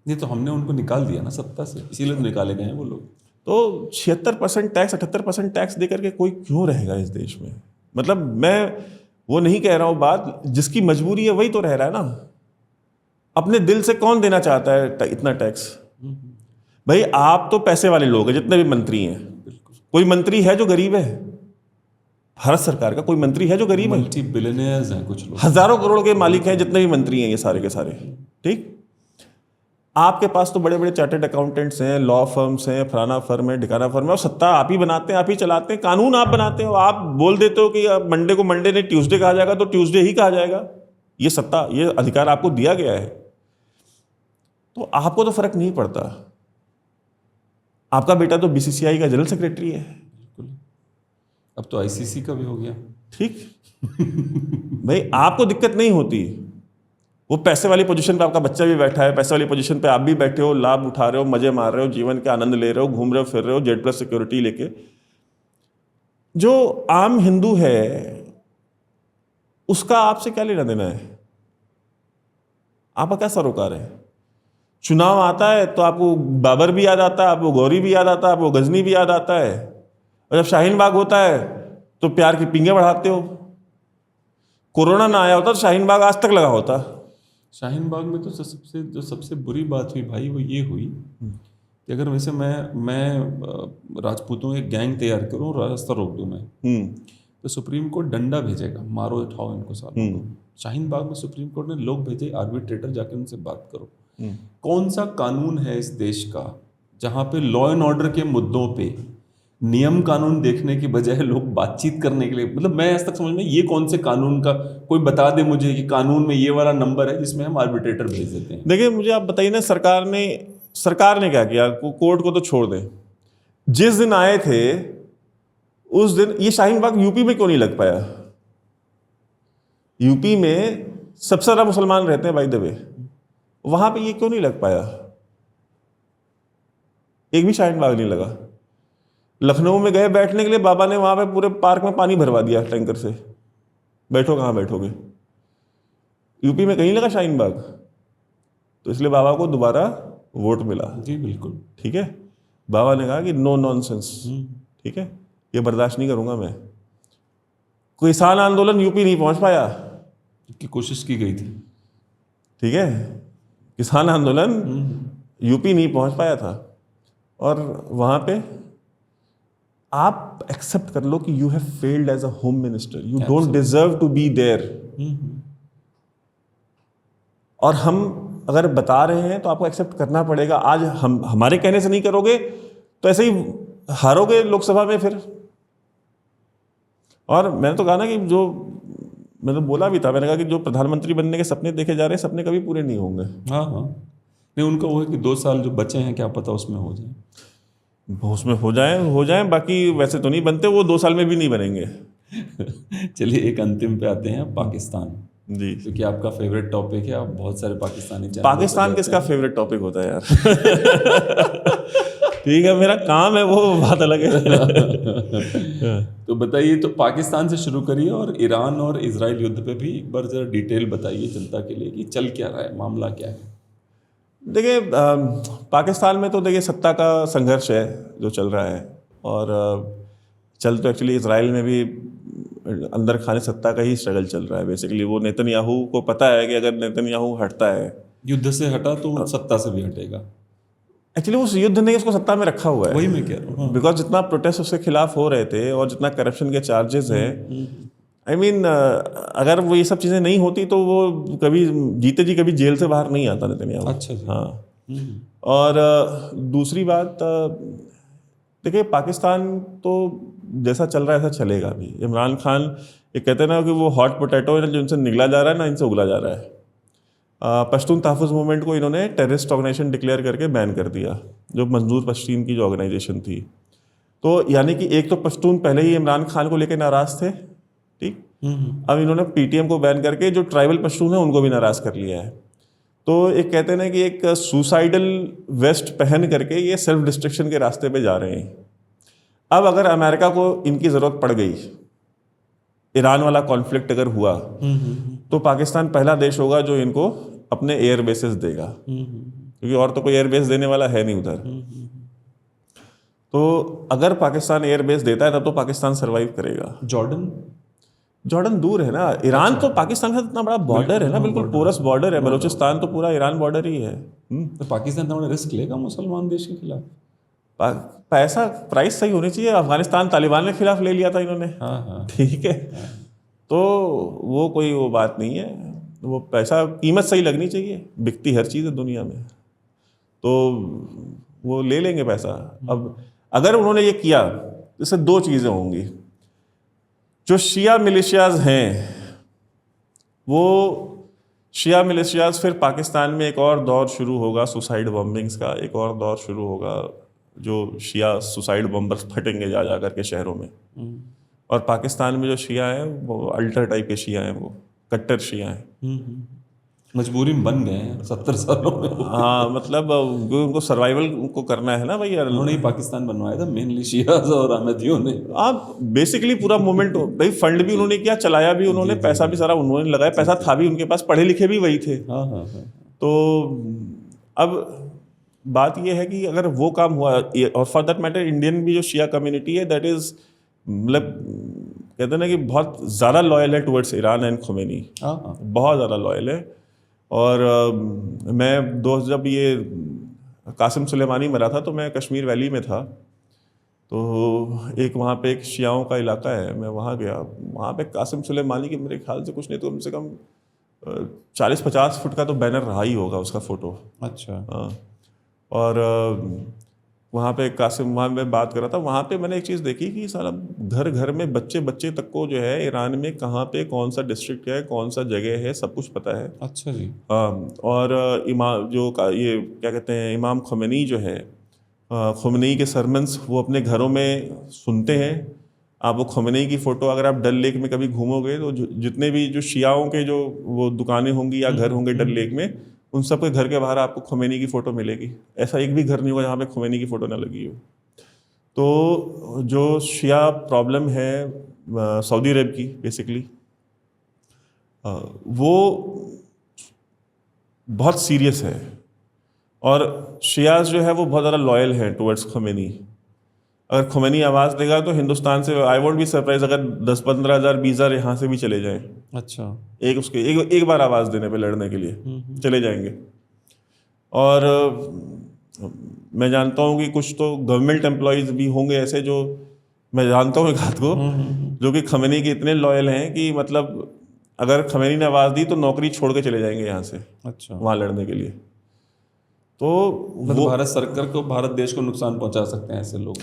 नहीं तो हमने उनको निकाल दिया ना सत्ता से, इसीलिए तो निकाले गए हैं वो लोग। तो 76% टैक्स, 78% टैक्स दे करके कोई क्यों रहेगा इस देश में? मतलब मैं वो नहीं कह रहा हूँ बात, जिसकी मजबूरी है वही तो रह रहा है ना। अपने दिल से कौन देना चाहता है इतना टैक्स? भाई आप तो पैसे वाले लोग हैं, जितने भी मंत्री हैं। कोई मंत्री है जो गरीब है? भारत सरकार का कोई मंत्री है जो गरीब है? मल्टी बिलियनियर्स हैं कुछ लोग, हजारों करोड़ के मालिक हैं जितने भी मंत्री हैं, ये सारे के सारे। ठीक, आपके पास तो बड़े बड़े चार्टर्ड अकाउंटेंट्स हैं, लॉ फर्म्स हैं, फलाना फर्म है, ढिकाना फर्म है, और सत्ता आप ही बनाते हैं, आप ही चलाते हैं, कानून आप बनाते हो। आप बोल देते हो कि मंडे को मंडे नहीं, ट्यूसडे कहा जाएगा तो ट्यूसडे ही कहा जाएगा। ये सत्ता, ये अधिकार आपको दिया गया है, तो आपको तो फर्क नहीं पड़ता। आपका बेटा तो बीसीसीआई का जनरल सेक्रेटरी है। बिल्कुल, अब तो आईसीसी का भी हो गया। ठीक भाई, आपको दिक्कत नहीं होती। वो पैसे वाली पोजीशन पे आपका बच्चा भी बैठा है, पैसे वाली पोजीशन पे आप भी बैठे हो, लाभ उठा रहे हो, मजे मार रहे हो, जीवन के आनंद ले रहे हो, घूम रहे हो, फिर रहे हो, जेड प्लस सिक्योरिटी लेके। जो आम हिंदू है उसका आपसे क्या लेना देना है? आपका क्या सरोकार है? चुनाव आता है तो आपको बाबर भी याद आता है, आपको गौरी भी याद आता है, आपको गजनी भी याद आता है, और जब शाहीन बाग होता है तो प्यार की पींगे बढ़ाते हो। कोरोना ना आया होता तो शाहीन बाग आज तक लगा होता। शाहीन बाग में तो सबसे बुरी बात हुई भाई, वो ये हुई कि अगर वैसे मैं राजपूतों एक गैंग तैयार करूं, रास्ता रोक दूं मैं, तो सुप्रीम कोर्ट डंडा भेजेगा, मारो उठाओ इनको सालों को। शाहीन बाग में सुप्रीम कोर्ट ने लोग भेजे, आर्बिट्रेटर, जाके उनसे बात करो। कौन सा कानून है इस देश का जहां पे लॉ एंड ऑर्डर के मुद्दों पे नियम कानून देखने की बजाय लोग बातचीत करने के लिए, मतलब मैं आज तक समझ में, ये कौन से कानून का, कोई बता दे मुझे कि कानून में ये वाला नंबर है जिसमें हम आर्बिट्रेटर भेज देते हैं। देखिए, मुझे आप बताइए ना, सरकार ने क्या किया? कोर्ट को तो छोड़ दें, जिस दिन आए थे उस दिन ये शाहीन बाग यूपी में क्यों नहीं लग पाया? यूपी में सबसे ज्यादा मुसलमान रहते हैं बाय द वे, वहां पे ये क्यों नहीं लग पाया? एक भी शाहीन बाग नहीं लगा। लखनऊ में गए बैठने के लिए, बाबा ने वहां पे पूरे पार्क में पानी भरवा दिया टैंकर से, बैठो कहाँ बैठोगे। यूपी में कहीं लगा शाहीन बाग, तो इसलिए बाबा को दोबारा वोट मिला। जी बिल्कुल, ठीक है, बाबा ने कहा कि नो नॉनसेंस, ठीक है, ये बर्दाश्त नहीं करूंगा मैं। किसान आंदोलन यूपी नहीं पहुंच पाया, की कोशिश की गई थी। ठीक है, किसान आंदोलन यूपी नहीं पहुंच पाया था। और वहां पे आप एक्सेप्ट कर लो कि you have failed as a home minister, you don't deserve to be there. और हम अगर बता रहे हैं तो आपको एक्सेप्ट करना पड़ेगा। आज हम हमारे कहने से नहीं करोगे तो ऐसे ही हारोगे लोकसभा में फिर। और मैंने तो कहा ना कि मैंने तो बोला भी था, मैंने कहा कि जो प्रधानमंत्री बनने के सपने देखे जा रहे हैं, सपने कभी पूरे नहीं होंगे। हाँ हाँ, नहीं, उनका वो है कि 2 साल जो बचे हैं, क्या पता उसमें हो जाए। उसमें हो जाए, बाकी वैसे तो नहीं बनते, वो 2 साल में भी नहीं बनेंगे। चलिए एक अंतिम पे आते हैं, पाकिस्तान जी, क्योंकि आपका फेवरेट टॉपिक है, आप बहुत सारे पाकिस्तानी चैनल पाकिस्तान किसका फेवरेट टॉपिक होता है यार? ठीक है, मेरा काम है, वो बात अलग है। तो बताइए, तो पाकिस्तान से शुरू करिए और ईरान और इजराइल युद्ध पे भी एक बार जरा डिटेल बताइए जनता के लिए कि चल क्या रहा है, मामला क्या है। देखिए, पाकिस्तान में तो देखिए सत्ता का संघर्ष है जो चल रहा है, और चल तो एक्चुअली इजराइल में भी अंदर खाने सत्ता का ही स्ट्रगल चल रहा है। बेसिकली वो नेतन्याहू को पता है कि अगर नेतन्याहू हटता है, युद्ध से हटा, तो सत्ता से भी हटेगा। एक्चुअली उस युद्ध ने उसको सत्ता में रखा हुआ है, वही मैं कह रहा हूँ। बिकॉज जितना प्रोटेस्ट उसके खिलाफ हो रहे थे और जितना करप्शन के चार्जेस हैं, आई मीन अगर वो ये सब चीज़ें नहीं होती तो वो कभी जीते जी कभी जेल से बाहर नहीं आता नेतन्याहू। अच्छा जी। हाँ। और दूसरी बात, देखिए पाकिस्तान तो जैसा चल रहा है ऐसा चलेगा भी। इमरान खान ये कहते हैं ना कि वो हॉट पोटैटो है, जो इनसे निगला जा रहा है ना इनसे उगला जा रहा है। पश्तून तहफ़्फ़ुज़ मूवमेंट को इन्होंने टेररिस्ट ऑर्गेनाइजेशन डिक्लेयर करके बैन कर दिया, जो मजदूर पश्तीन की जो ऑर्गेनाइजेशन थी। तो यानी कि एक तो पश्तून पहले ही इमरान खान को लेकर नाराज़ थे, ठीक, अब इन्होंने पीटीएम को बैन करके जो ट्राइबल पश्तून है उनको भी नाराज़ कर लिया है। तो एक कहते हैं ना कि एक सुसाइडल वेस्ट पहन करके ये सेल्फ डिस्ट्रक्शन के रास्ते पे जा रहे हैं। अब अगर अमेरिका को इनकी ज़रूरत पड़ गई, ईरान वाला कॉन्फ्लिक्ट अगर हुआ, तो पाकिस्तान पहला देश होगा जो इनको अपने एयर बेसेस देगा, क्योंकि और तो कोई एयर बेस देने वाला है नहीं उधर। तो अगर पाकिस्तान एयर बेस देता है तब तो पाकिस्तान सर्वाइव करेगा। जॉर्डन जॉर्डन दूर है ना, ईरान तो पाकिस्तान के साथ इतना बड़ा बॉर्डर है ना, बिल्कुल पोरस बॉर्डर है, बलूचिस्तान तो पूरा ईरान बॉर्डर ही है। तो पाकिस्तान थोड़ा रिस्क लेगा मुसलमान देश के खिलाफ? पैसा प्राइस सही होनी चाहिए। अफगानिस्तान तालिबान के खिलाफ ले लिया था इन्होंने, हाँ। ठीक है, तो वो कोई वो बात नहीं है, वो पैसा कीमत सही लगनी चाहिए, बिकती हर चीज़ है दुनिया में, तो वो ले लेंगे पैसा। अब अगर उन्होंने ये किया, इससे दो चीज़ें होंगी। जो शिया मिलिशियाज हैं, वो शिया मिलिशियाज, फिर पाकिस्तान में एक और दौर शुरू होगा सुसाइड बॉम्बिंग्स का, एक और दौर शुरू होगा, जो शिया सुसाइड बॉम्बर्स फटेंगे जा करके शहरों में। और पाकिस्तान में जो शिया हैं वो अल्टर टाइप के शिया हैं, वो कट्टर शिया हैं। मजबूरी में बन गए हैं 70 सालों में। हाँ, मतलब उनको सर्वाइवल को करना है ना भाई यार। उन्होंने ही पाकिस्तान बनवाया था मेनली शियाज और अहमदियों ने। आप बेसिकली पूरा मूवमेंट भाई, फंड भी उन्होंने किया, चलाया भी उन्होंने, पैसा भी सारा उन्होंने लगाया, पैसा था भी उनके पास, पढ़े लिखे भी वही थे। हाँ। तो अब बात यह है कि अगर वो काम हुआ, और फॉर दैट मैटर इंडियन भी जो शिया कम्युनिटी है, दैट इज मतलब कहते हैं ना कि बहुत ज़्यादा लॉयल है टुवर्ड्स ईरान एंड खोमेनी, बहुत ज़्यादा लॉयल है। और मैं जब ये कासिम सुलेमानी मरा था तो मैं कश्मीर वैली में था, तो एक वहाँ पे एक शियाओं का इलाका है, मैं वहाँ गया, वहाँ पे कासिम सुलेमानी के मेरे ख्याल से कुछ नहीं तो कम से कम 40-50 फुट का तो बैनर रहा ही होगा उसका फ़ोटो। अच्छा। हाँ, और वहाँ पे वहाँ मैं बात कर रहा था, वहाँ पे मैंने एक चीज़ देखी कि सारा घर घर में बच्चे तक को जो है ईरान में कहाँ पे कौन सा डिस्ट्रिक्ट है, कौन सा जगह है, सब कुछ पता है। अच्छा जी। हाँ, और ये क्या कहते हैं, इमाम ख़ुमैनी जो है, ख़ुमैनी के सरमन्स वो अपने घरों में सुनते हैं। आप वो ख़ुमैनी की फ़ोटो, अगर आप डल लेक में कभी घूमोगे तो जितने भी जो शियाओं के जो वो दुकानें होंगी या घर होंगे डल लेक में, उन सब के घर के बाहर आपको ख़ुमैनी की फ़ोटो मिलेगी। ऐसा एक भी घर नहीं होगा जहाँ पे ख़ुमैनी की फ़ोटो ना लगी हो। तो जो शिया प्रॉब्लम है सऊदी अरब की बेसिकली, वो बहुत सीरियस है, और शियाज जो है वो बहुत ज़्यादा लॉयल हैं टुवर्ड्स ख़ुमैनी। अगर ख़ुमैनी आवाज़ देगा तो हिंदुस्तान से आई वोंट बी सरप्राइज अगर 10-15 हज़ार 20 हज़ार यहाँ से भी चले जाएं। अच्छा। एक बार आवाज़ देने पे लड़ने के लिए चले जाएंगे। और मैं जानता हूँ कि कुछ तो गवर्नमेंट एम्प्लॉयज़ भी होंगे ऐसे, जो मैं जानता हूँ एक हाथ को, जो कि ख़ुमैनी के इतने लॉयल हैं कि मतलब अगर ख़ुमैनी ने आवाज़ दी तो नौकरी छोड़ के चले जाएंगे यहाँ से। अच्छा। वहाँ लड़ने के लिए। तो वो भारत सरकार को, भारत देश को नुकसान पहुंचा सकते हैं ऐसे लोग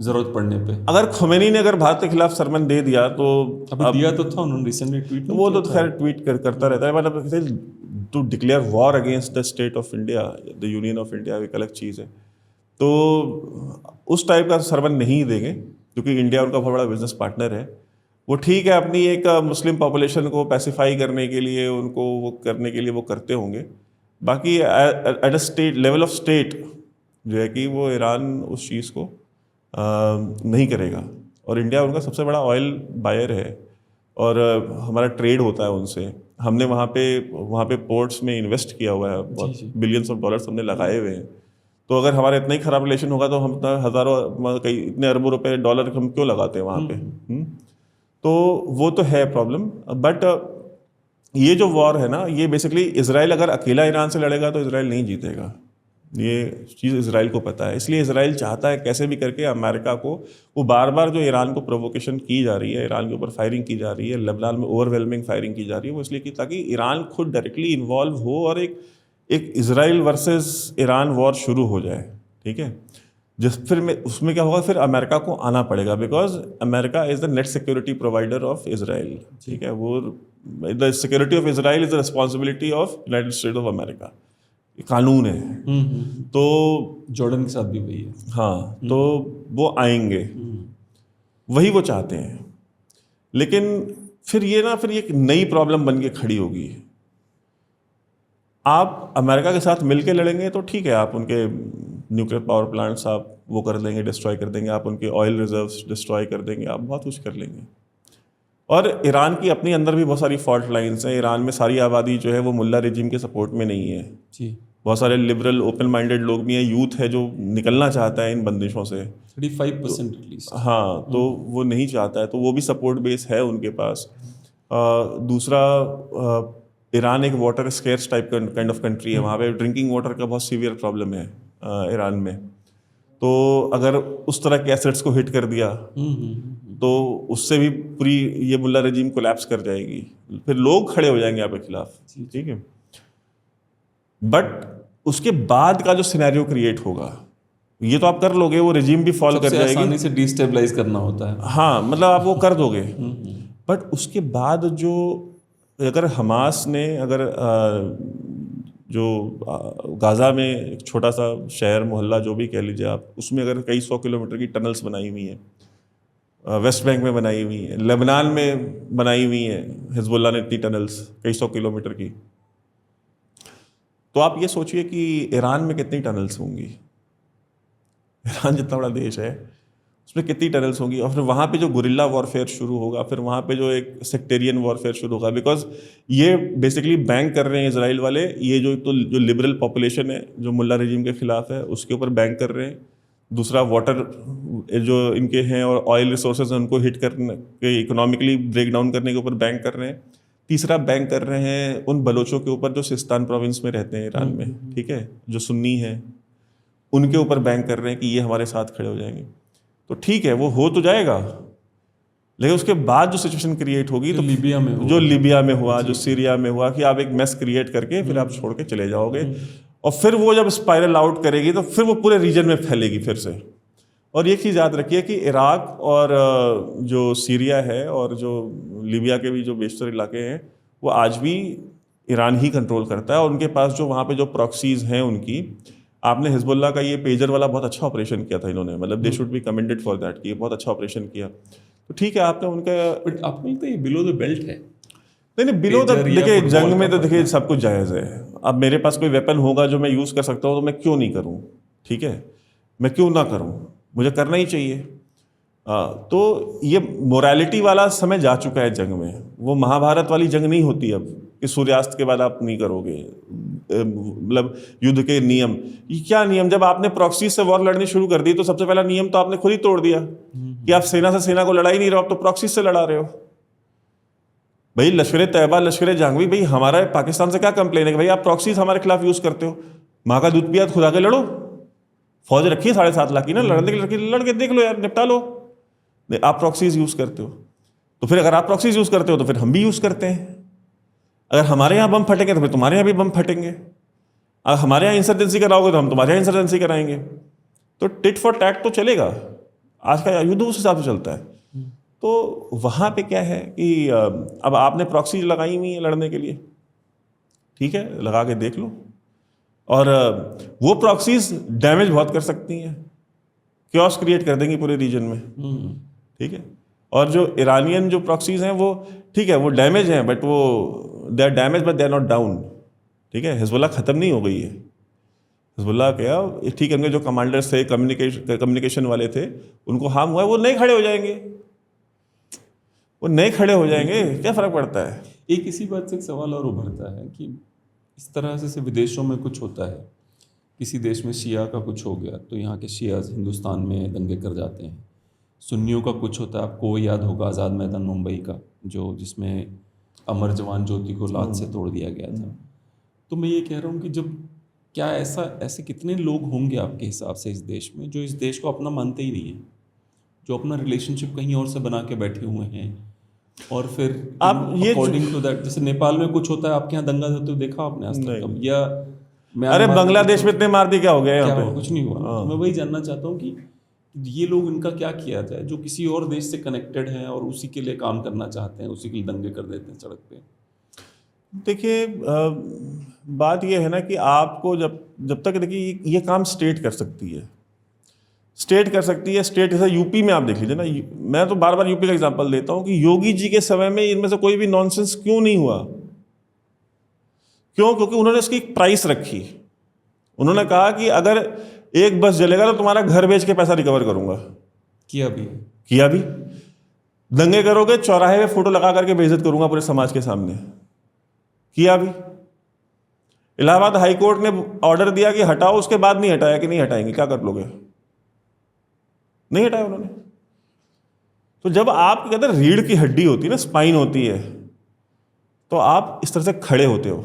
जरूरत पड़ने पे। अगर ख़ुमैनी ने अगर भारत के खिलाफ सरमन दे दिया तो अभी दिया तो था उन्होंने रिसेंटली ट्वीट, वो तो खैर ट्वीट करता रहता है, मतलब to declare war against the state of India, the union of India, एक अलग चीज़ है। तो उस टाइप का सरमन नहीं देंगे, क्योंकि इंडिया उनका बहुत बड़ा बिजनेस पार्टनर है। वो ठीक है, अपनी एक मुस्लिम पॉपुलेशन को पैसिफाई करने के लिए, उनको वो करने के लिए वो करते होंगे। बाकी at a state level of state जो है कि वो ईरान उस चीज़ को नहीं करेगा। और इंडिया उनका सबसे बड़ा ऑयल बायर है, और हमारा ट्रेड होता है उनसे। हमने वहाँ पे पोर्ट्स में इन्वेस्ट किया हुआ है, बिलियंस ऑफ डॉलर्स हमने लगाए हुए हैं। तो अगर हमारा इतना ही ख़राब रिलेशन होगा तो हम हज़ारों कई इतने अरबों रुपए डॉलर हम क्यों लगाते हैं वहाँ पे। तो वो तो है प्रॉब्लम। बट ये जो वॉर है ना, ये बेसिकली इजराइल अगर अकेला ईरान से लड़ेगा तो इजराइल नहीं जीतेगा, ये चीज़ इजराइल को पता है। इसलिए इजराइल चाहता है कैसे भी करके अमेरिका को, वो बार बार जो ईरान को प्रोवोकेशन की जा रही है, ईरान के ऊपर फायरिंग की जा रही है, लेबनान में ओवरवेलमिंग फायरिंग की जा रही है, वो इसलिए कि ताकि ईरान खुद डायरेक्टली इन्वॉल्व हो और एक इजराइल वर्सेस ईरान वॉर शुरू हो जाए। ठीक है, फिर उसमें क्या होगा, फिर अमेरिका को आना पड़ेगा, because America is the net security provider of Israel. ठीक है, वो the security of Israel is the responsibility of United states of America, कानून है। तो जॉर्डन के साथ भी वही है। हाँ, तो वो आएंगे, वही वो चाहते हैं। लेकिन फिर ये एक नई प्रॉब्लम बन के खड़ी होगी। आप अमेरिका के साथ मिलके लड़ेंगे तो ठीक है, आप उनके न्यूक्लियर पावर प्लांट्स आप वो कर देंगे, डिस्ट्रॉय कर देंगे, आप उनके ऑयल रिजर्व्स डिस्ट्रॉय कर देंगे, आप बहुत कुछ कर लेंगे। और ईरान की अपनी अंदर भी बहुत सारी फॉल्ट लाइन्स हैं। ईरान में सारी आबादी जो है वो मुल्ला रेजिम के सपोर्ट में नहीं है जी। बहुत सारे लिबरल ओपन माइंडेड लोग भी हैं, यूथ है जो निकलना चाहता है इन बंदिशों से। 35% एटलीस्ट। हाँ, तो वो नहीं चाहता है, तो वो भी सपोर्ट बेस है उनके पास। दूसरा, ईरान एक वाटर स्केर्स टाइप का काइंड ऑफ कंट्री है, वहाँ पे ड्रिंकिंग वाटर का बहुत सीवियर प्रॉब्लम है ईरान में। तो अगर उस तरह के एसेट्स को हिट कर दिया तो उससे भी पूरी ये मुल्ला रजीम कोलैप्स कर जाएगी, फिर लोग खड़े हो जाएंगे आपके खिलाफ, ठीक है। बट उसके बाद का जो सिनेरियो क्रिएट होगा, ये तो आप कर लोगे, वो रजीम भी फॉल कर जाएगी, आसानी से डिस्टेबलाइज करना होता है। हाँ, मतलब आप वो कर दोगे। बट उसके बाद जो, अगर हमास ने, अगर गाज़ा में एक छोटा सा शहर मोहल्ला जो भी कह लीजिए आप, उसमें अगर कई 100 किलोमीटर की टनल्स बनाई हुई हैं, वेस्ट बैंक में बनाई हुई हैं, लेबनान में बनाई हुई हैं हिजबुल्लाह ने इतनी टनल्स कई 100 किलोमीटर की, तो आप ये सोचिए कि ईरान में कितनी टनल्स होंगी। ईरान जितना बड़ा देश है उसमें कितनी टनल्स होंगी, और फिर वहाँ पे जो गुरिल्ला वॉरफेयर शुरू होगा, फिर वहाँ पे जो एक सेक्टेरियन वॉरफेयर शुरू होगा, बिकॉज ये बेसिकली बैंक कर रहे हैं इजराइल वाले, ये जो लिबरल पॉपुलेशन है जो मुल्ला रजीम के खिलाफ है उसके ऊपर बैंक कर रहे हैं। दूसरा, वाटर जो इनके हैं और ऑयल रिसोर्सेज हैं उनको हिट करने के, इकोनॉमिकली ब्रेक डाउन करने के ऊपर बैंक कर रहे हैं। तीसरा, बैंक कर रहे हैं उन बलोचों के ऊपर जो सिस्तान प्रोविंस में रहते हैं ईरान में, ठीक है, जो सुन्नी हैं, उनके ऊपर बैंक कर रहे हैं कि ये हमारे साथ खड़े हो जाएंगे। तो ठीक है, वो हो तो जाएगा, लेकिन उसके बाद जो सिचुएशन क्रिएट होगी, तो लीबिया में हुआ, जो लीबिया में हुआ, जो सीरिया में हुआ, कि आप एक मेस क्रिएट करके फिर आप छोड़ के चले जाओगे, और फिर वो जब स्पाइरल आउट करेगी तो फिर वो पूरे रीजन में फैलेगी फिर से। और ये चीज़ याद रखिए कि इराक और जो सीरिया है और जो लीबिया के भी जो बेशतर इलाके हैं, वो आज भी ईरान ही कंट्रोल करता है, और उनके पास जो वहाँ पे जो प्रॉक्सीज हैं उनकी, आपने हिजबुल्लाह का ये पेजर वाला बहुत अच्छा ऑपरेशन किया था इन्होंने, मतलब they should be commended for that कि ये बहुत अच्छा ऑपरेशन किया। तो ठीक है, आपने उनका, बट आपको लगता है ये बिलो द बेल्ट है? नहीं, बिलो द, देखिए जंग में तो देखिए सब कुछ जायज़ है। अब मेरे पास कोई वेपन होगा जो मैं यूज़ कर सकता हूँ, तो मैं क्यों नहीं करूँ, ठीक है, मैं क्यों ना करूँ, मुझे करना ही चाहिए। तो ये मोरालिटी वाला समय जा चुका है जंग में, वो महाभारत वाली जंग नहीं होती अब कि सूर्यास्त के बाद आप नहीं करोगे, मतलब युद्ध के नियम। ये क्या नियम, जब आपने प्रॉक्सी से वॉर लड़नी शुरू कर दी तो सबसे पहला नियम तो आपने खुद ही तोड़ दिया कि आप सेना से सेना को लड़ा ही नहीं रहे हो, आप तो प्रॉक्सी से लड़ा रहे हो। भाई लश्कर तैयबा, लश्कर जहांगीर, भाई हमारा पाकिस्तान से क्या कंप्लेन है कि भाई आप प्रॉक्सीज हमारे खिलाफ यूज करते हो, माँ का दूध पिया खुदा के लड़ो, फौज रखी है 7.5 लाख की ना, लड़ने की लड़की लड़ के देख लो यार, निपटा लो। नहीं, आप प्रॉक्सीज यूज करते हो, तो फिर अगर आप प्रॉक्सीज यूज करते हो तो फिर हम भी यूज करते हैं। अगर हमारे यहाँ बम फटेंगे तो फिर तुम्हारे यहाँ भी बम फटेंगे, अगर हमारे यहाँ इंसर्जेंसी कराओगे तो हम तुम्हारे यहाँ इंसर्जेंसी कराएंगे। तो टिट फॉर टैट तो चलेगा, आज का युद्ध उस हिसाब से चलता है। तो वहाँ पे क्या है कि अब आपने प्रॉक्सी लगाई हुई है लड़ने के लिए, ठीक है, लगा के देख लो, और वो प्रॉक्सीज डैमेज बहुत कर सकती हैं, क्योस क्रिएट कर देंगी पूरे रीजन में, ठीक है। और जो ईरानियन जो प्रॉक्सीज हैं वो ठीक है, वो डैमेज हैं, बट वो they are damage but they are not down, ठीक है। हिजबुल्लाह ख़त्म नहीं हो गई है, हिजबुल्लाह क्या, ठीक है, उनके जो कमांडर्स थे, कम्युनिकेशन वाले थे, उनको हार्म हुआ है, वो नहीं खड़े हो जाएंगे, वो नहीं खड़े हो जाएंगे, क्या फ़र्क पड़ता है। एक इसी बात से एक सवाल और उभरता है कि इस तरह से विदेशों में कुछ होता है, किसी देश में शिया का कुछ हो गया तो यहाँ के शियाज हिंदुस्तान में दंगे कर जाते हैं, सुन्नियों का कुछ होता है, आपको वो याद होगा आज़ाद मैदान मुंबई का, जो जिसमें अमर जवान ज्योति को लात से तोड़ दिया गया था। तो मैं ये कह रहा हूँ कि जब क्या ऐसे कितने लोग होंगे आपके हिसाब से इस देश में जो इस देश को अपना मानते ही नहीं है, जो अपना रिलेशनशिप कहीं और से बना के बैठे हुए हैं, और फिर आप ये अकॉर्डिंग टू दैट, जैसे नेपाल में कुछ होता है, आपके यहाँ दंगा होते हुए देखा आपने आज तक कब? या अरे बांग्लादेश में इतने मार दिए, क्या हो गया यहाँ पे? कुछ नहीं हुआ। तो मैं वही जानना चाहता हूँ कि ये लोग, इनका क्या किया जाए जो किसी और देश से कनेक्टेड हैं और उसी के लिए काम करना चाहते हैं, उसी के लिए दंगे कर देते हैं सड़क पे। देखिए बात ये है ना कि आपको जब तक, देखिए ये काम स्टेट कर सकती है, स्टेट कर सकती है। स्टेट जैसे यूपी में आप देख लीजिए ना, मैं तो बार बार यूपी का एग्जांपल देता हूँ कि योगी जी के समय में इनमें से कोई भी नॉनसेंस क्यों नहीं हुआ? क्यों? क्योंकि उन्होंने इसकी एक प्राइस रखी। उन्होंने कहा कि अगर एक बस जलेगा तो तुम्हारा घर बेच के पैसा रिकवर करूंगा। किया भी। दंगे करोगे, चौराहे पे फोटो लगा करके बेइज्जत करूंगा पूरे समाज के सामने। किया भी। इलाहाबाद हाई कोर्ट ने ऑर्डर दिया कि हटाओ, उसके बाद नहीं हटाया कि नहीं हटाएंगे, क्या कर लोगे? नहीं हटाया उन्होंने। तो जब आप कहते हैं रीढ़ की हड्डी होती है ना, स्पाइन होती है, तो आप इस तरह से खड़े होते हो,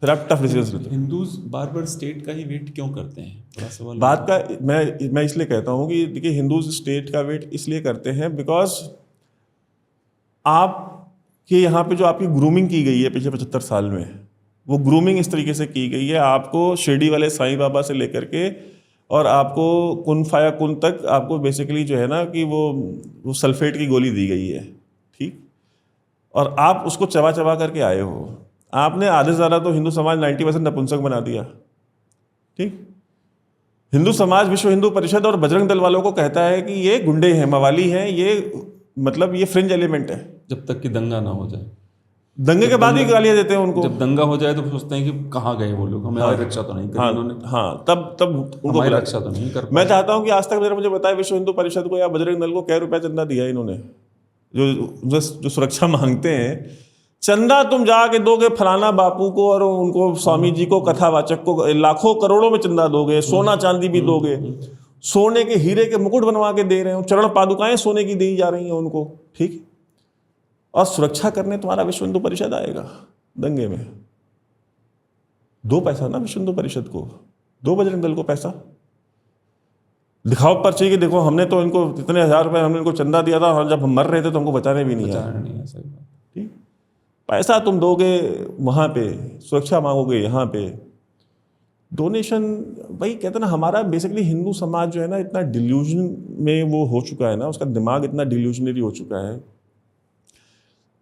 फिर आप टफ डिसीजन लेते हो। हिंदूज बार बार स्टेट का ही वेट क्यों करते हैं? बड़ा सवाल। बात का मैं इसलिए कहता हूँ कि देखिए, हिंदूज स्टेट का वेट इसलिए करते हैं बिकॉज आपके यहाँ पे जो आपकी ग्रूमिंग की गई है पिछले 75 साल में, वो ग्रूमिंग इस तरीके से की गई है, आपको शिरडी वाले साईं बाबा से लेकर के और आपको कुन फाया कुन तक आपको बेसिकली जो है ना कि वो सल्फेट की गोली दी गई है, ठीक? और आप उसको चबा चबा करके आए हो। आपने आधे से ज़्यादा तो हिंदू समाज 90% नपुंसक बना दिया, ठीक? हिंदू समाज विश्व हिंदू परिषद और बजरंग दल वालों को कहता है कि ये गुंडे हैं, मवाली हैं, ये मतलब ये फ्रिंज एलिमेंट है। जब तक कि दंगा ना हो जाए। दंगे के बाद ही गालियां देते हैं उनको। जब दंगा हो जाए तो सोचते हैं कि कहाँ गए वो लोग, हमारी रक्षा तो नहीं करी उन्होंने। हाँ, तब उनको हमारी रक्षा तो नहीं कर मैं चाहता हूँ कि आज तक मुझे बताया विश्व हिंदू परिषद को या बजरंग दल को क्या रुपया चंदा दिया इन्होंने, जो सुरक्षा मांगते हैं। चंदा तुम जाके दोगे फलाना बापू को और उनको स्वामी जी को, कथावाचक को लाखों करोड़ों में चंदा दोगे, सोना चांदी भी दोगे, सोने के हीरे के मुकुट बनवा के दे रहे हो, चरण पादुकाएं सोने की दी जा रही हैं उनको, ठीक? और सुरक्षा करने तुम्हारा विश्व हिंदू परिषद आएगा दंगे में। दो पैसा ना विश्व हिंदू परिषद को, दो बजरंग दल को पैसा, दिखाओ पर्ची कि देखो हमने तो इनको इतने 1000 रुपए हमने इनको चंदा दिया था और जब हम मर रहे थे तो हमको बचाने भी नहीं आया। ठीक, पैसा तुम दोगे वहाँ पे, सुरक्षा मांगोगे यहाँ पे, डोनेशन। वही कहते हैं ना, हमारा बेसिकली हिंदू समाज जो है ना इतना डिल्यूजन में वो हो चुका है ना, उसका दिमाग इतना डिल्यूजनरी हो चुका है।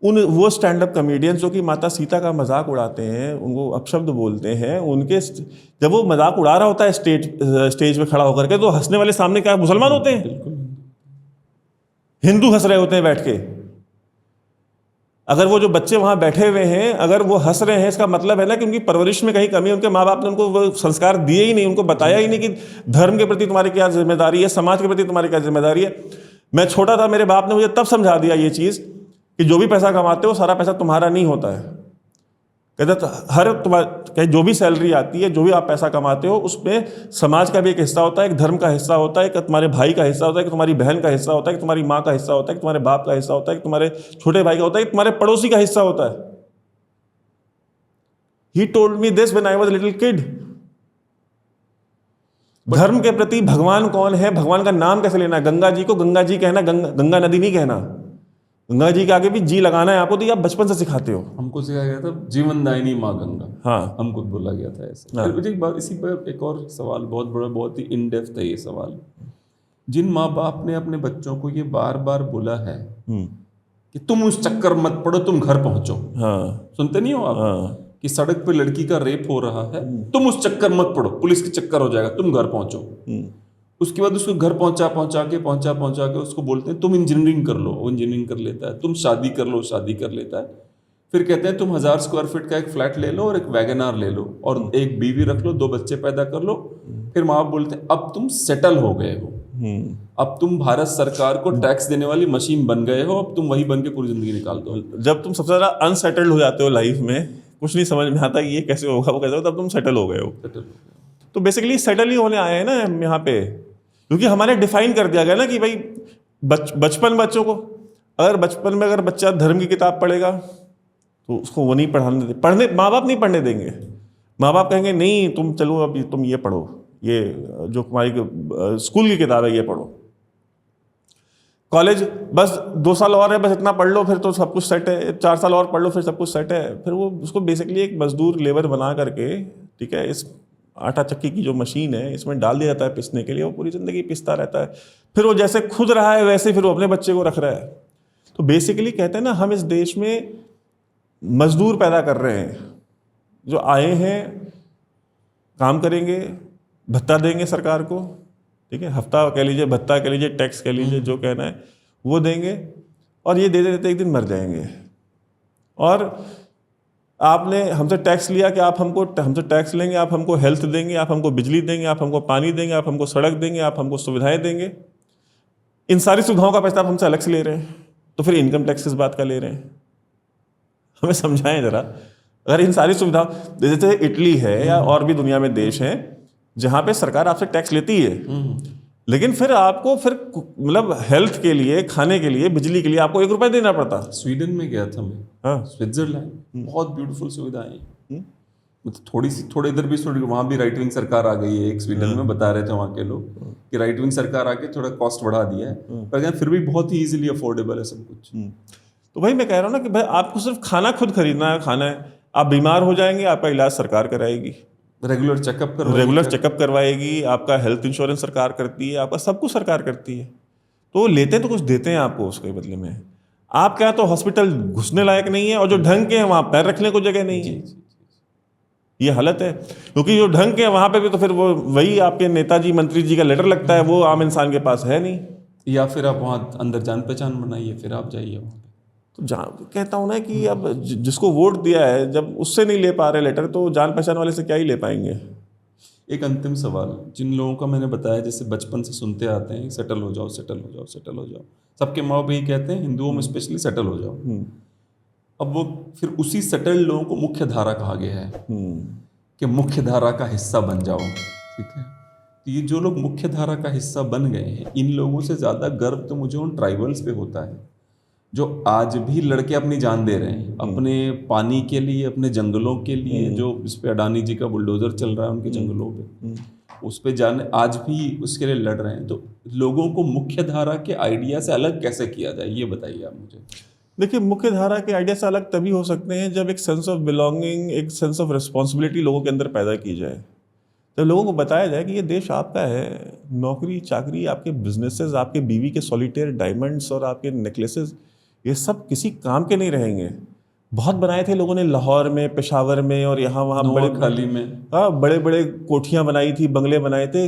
वो स्टैंड अप कॉमेडियंस जो कि माता सीता का मजाक उड़ाते हैं, उनको अपशब्द बोलते हैं, उनके जब वो मजाक उड़ा रहा होता है स्टेज पे खड़ा होकर के, तो हंसने वाले सामने क्या मुसलमान होते हैं? हिंदू हंस रहे होते हैं बैठ के। अगर वो जो बच्चे वहां बैठे हुए हैं अगर वो हंस रहे हैं, इसका मतलब है ना कि उनकी परवरिश में कहीं कमी है, उनके माँ बाप ने उनको वो संस्कार दिए ही नहीं, उनको बताया ही नहीं कि धर्म के प्रति तुम्हारी क्या जिम्मेदारी है, समाज के प्रति तुम्हारी क्या जिम्मेदारी है। मैं छोटा था, मेरे बाप ने मुझे तब समझा दिया ये चीज़ कि जो भी पैसा कमाते हो सारा पैसा तुम्हारा नहीं होता है। कहते हर जो भी सैलरी आती है, जो भी आप पैसा कमाते हो, उसमें समाज का भी एक हिस्सा होता है, एक धर्म का हिस्सा होता है, एक तुम्हारे भाई का हिस्सा होता है, कि तुम्हारी बहन का हिस्सा होता है, कि तुम्हारी माँ का हिस्सा होता है, कि तुम्हारे बाप का हिस्सा होता है, कि तुम्हारे छोटे भाई का होता है, कि तुम्हारे पड़ोसी का हिस्सा होता है। He told me this when I was a little kid. धर्म के प्रति भगवान कौन है, भगवान का नाम कैसे लेना है। गंगा जी को गंगा जी कहना, गंगा नदी नहीं कहना। गंगा जी के आगे भी जी लगाना है आपको, तो ये आप बचपन से सिखाते हो। हमको सिखाया गया था जीवनदायिनी माँ गंगा। हाँ, हमको बोला गया था ऐसे। हाँ। इसी पर एक और सवाल बहुत बड़ा, बहुत ही इन डेप्थ है ये सवाल। जिन माँ बाप ने अपने बच्चों को ये बार बार बोला है कि तुम उस चक्कर मत पड़ो, तुम घर पहुंचो। हाँ, सुनते नहीं हो आप? हाँ, कि सड़क पे लड़की का रेप हो रहा है, तुम उस चक्कर मत पड़ो, पुलिस के चक्कर हो जाएगा, तुम घर पहुंचो। उसके बाद उसको घर पहुंचा के उसको बोलते हैं तुम इंजीनियरिंग कर लो, वो इंजीनियरिंग कर लेता है। तुम शादी कर लो, शादी कर लेता है। फिर कहते हैं तुम 1000 स्क्वायर फीट का एक फ्लैट ले लो और एक वैगनार ले लो और एक बीवी रख लो, 2 बच्चे पैदा कर लो। फिर माँ बाप बोलते हैं अब तुम सेटल हो गए हो, अब तुम भारत सरकार को टैक्स देने वाली मशीन बन गए हो, अब तुम वही बन के पूरी जिंदगी निकाल दो। जब तुम सबसे ज्यादा अनसेटल्ड हो जाते हो लाइफ में, कुछ नहीं समझ में आता ये कैसे होगा वो कैसे होगा, तब तुम सेटल हो गए हो। तो बेसिकली सेटल ही होने आए हैं ना हम यहाँ पे, क्योंकि हमारे डिफाइन कर दिया गया ना कि भाई बचपन बच्चों को, अगर बचपन में अगर बच्चा धर्म की किताब पढ़ेगा तो उसको वो नहीं पढ़ने माँ बाप नहीं पढ़ने देंगे। माँ बाप कहेंगे नहीं तुम चलो अब तुम ये पढ़ो, ये जो तुम्हारी स्कूल की किताब है ये पढ़ो। कॉलेज बस 2 साल और है, बस इतना पढ़ लो फिर तो सब कुछ सेट है, 4 साल और पढ़ लो फिर सब कुछ सेट है। फिर वो उसको बेसिकली एक मजदूर लेबर बना करके, ठीक है, इस आटा चक्की की जो मशीन है इसमें डाल दिया जाता है पिसने के लिए, वो पूरी ज़िंदगी पिसता रहता है। फिर वो जैसे खुद रहा है वैसे फिर वो अपने बच्चे को रख रहा है। तो बेसिकली कहते हैं ना, हम इस देश में मजदूर पैदा कर रहे हैं जो आए हैं, काम करेंगे, भत्ता देंगे सरकार को, ठीक है, हफ्ता कह लीजिए, भत्ता कह लीजिए, टैक्स कह लीजिए, जो कहना है वो देंगे और ये देते देते एक दिन मर जाएंगे। और आपने हमसे टैक्स लिया कि आप हमसे टैक्स लेंगे, आप हमको हेल्थ देंगे, आप हमको बिजली देंगे, आप हमको पानी देंगे, आप हमको सड़क देंगे, आप हमको सुविधाएं देंगे। इन सारी सुविधाओं का पैसा आप हमसे अलग से ले रहे हैं, तो फिर इनकम टैक्स किस बात का ले रहे हैं? हमें समझाएं जरा। अगर इन सारी सुविधा, जैसे इटली है या और भी दुनिया में देश हैं जहाँ पे सरकार आपसे टैक्स लेती है, लेकिन फिर आपको मतलब हेल्थ के लिए, खाने के लिए, बिजली के लिए आपको 1 रुपया देना पड़ता। स्वीडन में गया था मैं, हाँ, स्विट्जरलैंड, बहुत ब्यूटीफुल सुविधाएं हैं। मतलब थोड़े इधर भी, थोड़ी वहाँ भी राइट विंग सरकार आ गई है। एक स्वीडन में बता रहे थे वहाँ के लोग कि राइट विंग सरकार आके थोड़ा कॉस्ट बढ़ा दिया है, पर again फिर भी बहुत ही इजीली अफोर्डेबल है सब कुछ। तो भाई मैं कह रहा हूँ ना कि भाई आपको सिर्फ खाना खुद खरीदना है, खाना है, आप बीमार हो जाएंगे आपका इलाज सरकार कराएगी, रेगुलर चेकअप करवाएगी, आपका हेल्थ इंश्योरेंस सरकार करती है, आपका सब कुछ सरकार करती है। तो लेते तो कुछ देते हैं आपको उसके बदले में। आप क्या तो हॉस्पिटल घुसने लायक नहीं है, और जो ढंग के हैं वहाँ पैर रखने को जगह नहीं है। ये हालत है, क्योंकि जो ढंग के हैं वहाँ पे भी तो फिर वो वही आपके नेताजी मंत्री जी का लेटर लगता है, वो आम इंसान के पास है नहीं। या फिर आप वहाँ अंदर जान पहचान बनाइए, फिर आप जाइए वहाँ पे। तो कहता हूँ ना कि अब जिसको वोट दिया है, जब उससे नहीं ले पा रहे लेटर, तो जान पहचान वाले से क्या ही ले पाएंगे। एक अंतिम सवाल, जिन लोगों का मैंने बताया जैसे बचपन से सुनते आते हैं सेटल हो जाओ, सेटल हो जाओ, सेटल हो जाओ, सबके माँ बाप यही कहते हैं, हिंदुओं में स्पेशली सेटल हो जाओ। अब वो फिर उसी सेटल्ड लोगों को मुख्य धारा कहा गया है कि मुख्य धारा का हिस्सा बन जाओ, ठीक है। तो ये जो लोग मुख्य धारा का हिस्सा बन गए हैं, इन लोगों से ज़्यादा गर्व तो मुझे उन ट्राइबल्स पे होता है जो आज भी लड़के अपनी जान दे रहे हैं अपने पानी के लिए, अपने जंगलों के लिए। जो इस पे अडानी जी का बुलडोजर चल रहा है उनके जंगलों पे, उस पे जाने आज भी उसके लिए लड़ रहे हैं। तो लोगों को मुख्य धारा के आइडिया से अलग कैसे किया जाए, ये बताइए आप मुझे। देखिए, मुख्य धारा के आइडिया से अलग तभी हो सकते हैं जब एक सेंस ऑफ बिलोंगिंग, एक सेंस ऑफ रिस्पॉन्सिबिलिटी लोगों के अंदर पैदा की जाए। जब लोगों को बताया जाए कि ये देश आपका है, नौकरी चाकरी, आपके बिजनेसेस, आपके बीवी के सॉलिटेयर डायमंड्स और आपके नेकलेसेस, ये सब किसी काम के नहीं रहेंगे। बहुत बनाए थे लोगों ने लाहौर में, पेशावर में और यहाँ वहाँ बड़े खाली में, हाँ, बड़े बड़े कोठियाँ बनाई थी, बंगले बनाए थे।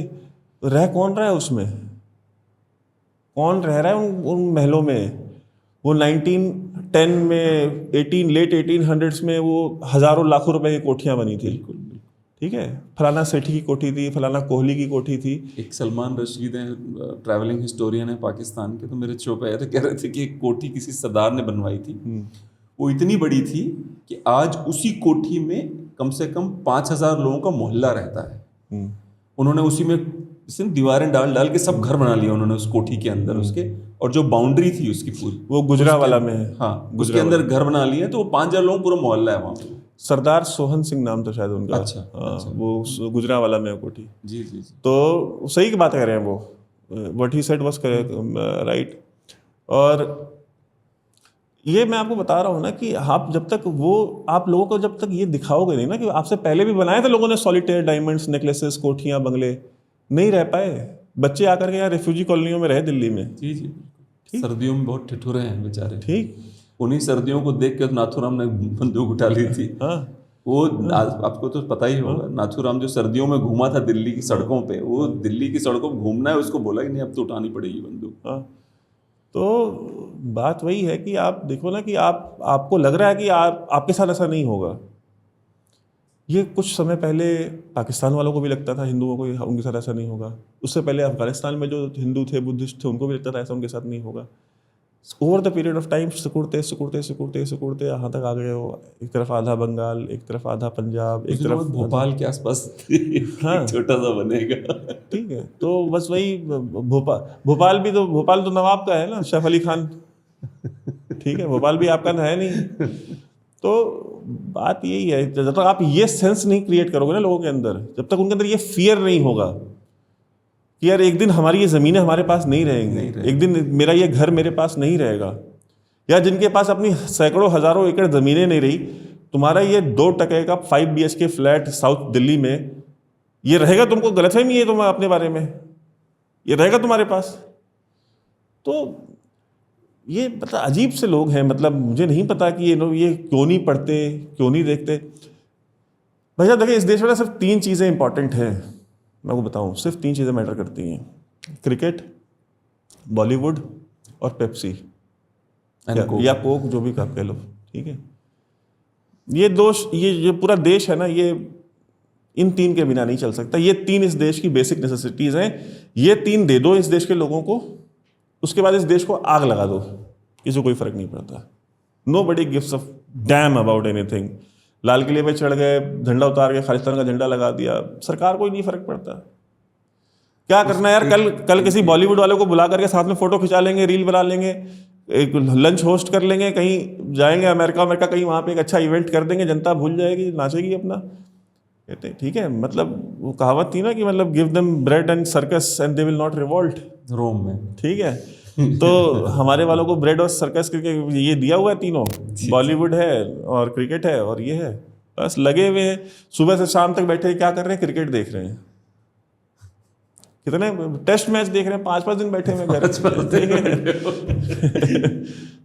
रह कौन रहा है उसमें? कौन रह रहा है उन महलों में? वो 1910 में लेट 1800s में वो हज़ारों लाखों रुपए की कोठियाँ बनी थी। बिल्कुल, ठीक है, फलाना सेठी की कोठी थी, फलाना कोहली की कोठी थी। एक सलमान रशीद हैं, ट्रैवलिंग हिस्टोरियन है पाकिस्तान के, तो मेरे शो पे आए थे, कह रहे थे कि एक कोठी किसी सरदार ने बनवाई थी, वो इतनी बड़ी थी कि आज उसी कोठी में कम से कम 5000 लोगों का मोहल्ला रहता है। उन्होंने उसी में दीवारें डाल के सब घर बना लिया उन्होंने उस कोठी के अंदर उसके, और जो बाउंड्री थी उसकी पूरी, वो गुजरावाला में है। हाँ, उसके अंदर घर बना लिए, तो वो 5000 लोगों पूरा मोहल्ला है वहाँ पे। सरदार सोहन सिंह नाम था शायद उनका। अच्छा, अच्छा। वो गुजरावाला में कोठी। जी जी जी। तो सही की बात कर रहे हैं वो, what he said was right. और ये मैं आपको बता रहा हूँ ना कि आप जब तक आप लोगों को जब तक ये दिखाओगे नहीं ना कि आपसे पहले भी बनाए थे लोगों ने सॉलिटेयर डायमंड्स, नेकलेसेस, कोठियाँ, बंगले, नहीं रह पाए। बच्चे आकर के यहाँ रेफ्यूजी कॉलोनियों में रहे दिल्ली में। जी जी। सर्दियों में बहुत ठिठुरे हैं बेचारे। ठीक, उन्हीं सर्दियों को देख के नाथूराम ने बंदूक उठा ली थी। हाँ, वो आपको तो पता ही होगा, नाथूराम जो सर्दियों में घूमा था दिल्ली की सड़कों पे, वो दिल्ली की सड़कों पे घूमना है, उसको बोला कि नहीं अब तो उठानी पड़ेगी बंदूक। हाँ। तो बात वही है कि आप देखो ना कि आपको लग रहा है कि आपके साथ ऐसा नहीं होगा। ये कुछ समय पहले पाकिस्तान वालों को भी लगता था, हिंदुओं को, उनके साथ ऐसा नहीं होगा। उससे पहले अफगानिस्तान में जो हिंदू थे, बुद्धिस्ट थे, उनको भी लगता था ऐसा उनके साथ नहीं होगा। Over the period of time सिकुड़ते सिकुड़ते सिकुड़ते सिकुड़ते यहाँ तक आ गए हो। एक तरफ आधा बंगाल, एक तरफ आधा पंजाब, एक तरफ भोपाल के आसपास हाँ, छोटा सा बनेगा। ठीक है, तो बस वही भोपाल तो नवाब का है ना, सैफ अली खान। ठीक है, भोपाल भी आपका है नहीं। तो बात यही है, जब तक आप ये सेंस नहीं क्रिएट करोगे ना लोगों के अंदर, जब तक उनके अंदर ये फियर नहीं होगा कि यार एक दिन हमारी ये ज़मीनें हमारे पास नहीं रहेंगी, एक दिन मेरा ये घर मेरे पास नहीं रहेगा, या जिनके पास अपनी सैकड़ों हज़ारों एकड़ ज़मीनें नहीं रही, तुम्हारा ये 2 टके का 5 BHK फ्लैट साउथ दिल्ली में, ये रहेगा? तुमको गलतफहमी है तुम अपने बारे में, ये रहेगा तुम्हारे पास? तो ये मतलब अजीब से लोग हैं। मतलब मुझे नहीं पता कि ये लोग ये क्यों नहीं पढ़ते, क्यों नहीं देखते। भैया देखिए, इस देश में सिर्फ 3 चीज़ें इंपॉर्टेंट हैं, मैं आपको बताऊं, सिर्फ 3 चीज़ें मैटर करती हैं: क्रिकेट, बॉलीवुड और पेप्सी या कोक, जो भी आप कह लो। ठीक है, ये पूरा देश है ना, ये इन 3 के बिना नहीं चल सकता। ये 3 इस देश की बेसिक नेसेसिटीज़ हैं। ये 3 दे दो इस देश के लोगों को, उसके बाद इस देश को आग लगा दो, किसी को कोई फर्क नहीं पड़ता। Nobody gives a damn about anything. लाल किले पे चढ़ गए, झंडा उतार के खालिस्तान का झंडा लगा दिया, सरकार को ही नहीं फर्क पड़ता। क्या करना है यार, कल किसी बॉलीवुड वाले को बुला करके साथ में फोटो खिंचा लेंगे, रील बना लेंगे, एक लंच होस्ट कर लेंगे, कहीं जाएंगे अमेरिका कहीं, वहाँ पे एक अच्छा इवेंट कर देंगे, जनता भूल जाएगी, नाचेगी अपना। कहते ठीक है, मतलब वो कहावत थी ना कि मतलब give them bread and circus and they will not revolt, Rome में। ठीक है। तो हमारे वालों को ब्रेड और सर्कस करके ये दिया हुआ है तीनों, बॉलीवुड है और क्रिकेट है और ये है, बस लगे हुए हैं सुबह से शाम तक बैठे, क्या कर रहे हैं, क्रिकेट देख रहे हैं। कितने टेस्ट मैच देख रहे हैं, 5-5 दिन बैठे हुए घर।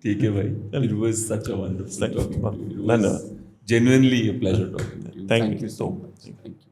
ठीक है भाई, it was such a wonderful talking to you. It was धन्यवाद। genuinely a pleasure talking to you. Thank you so much. Thank you.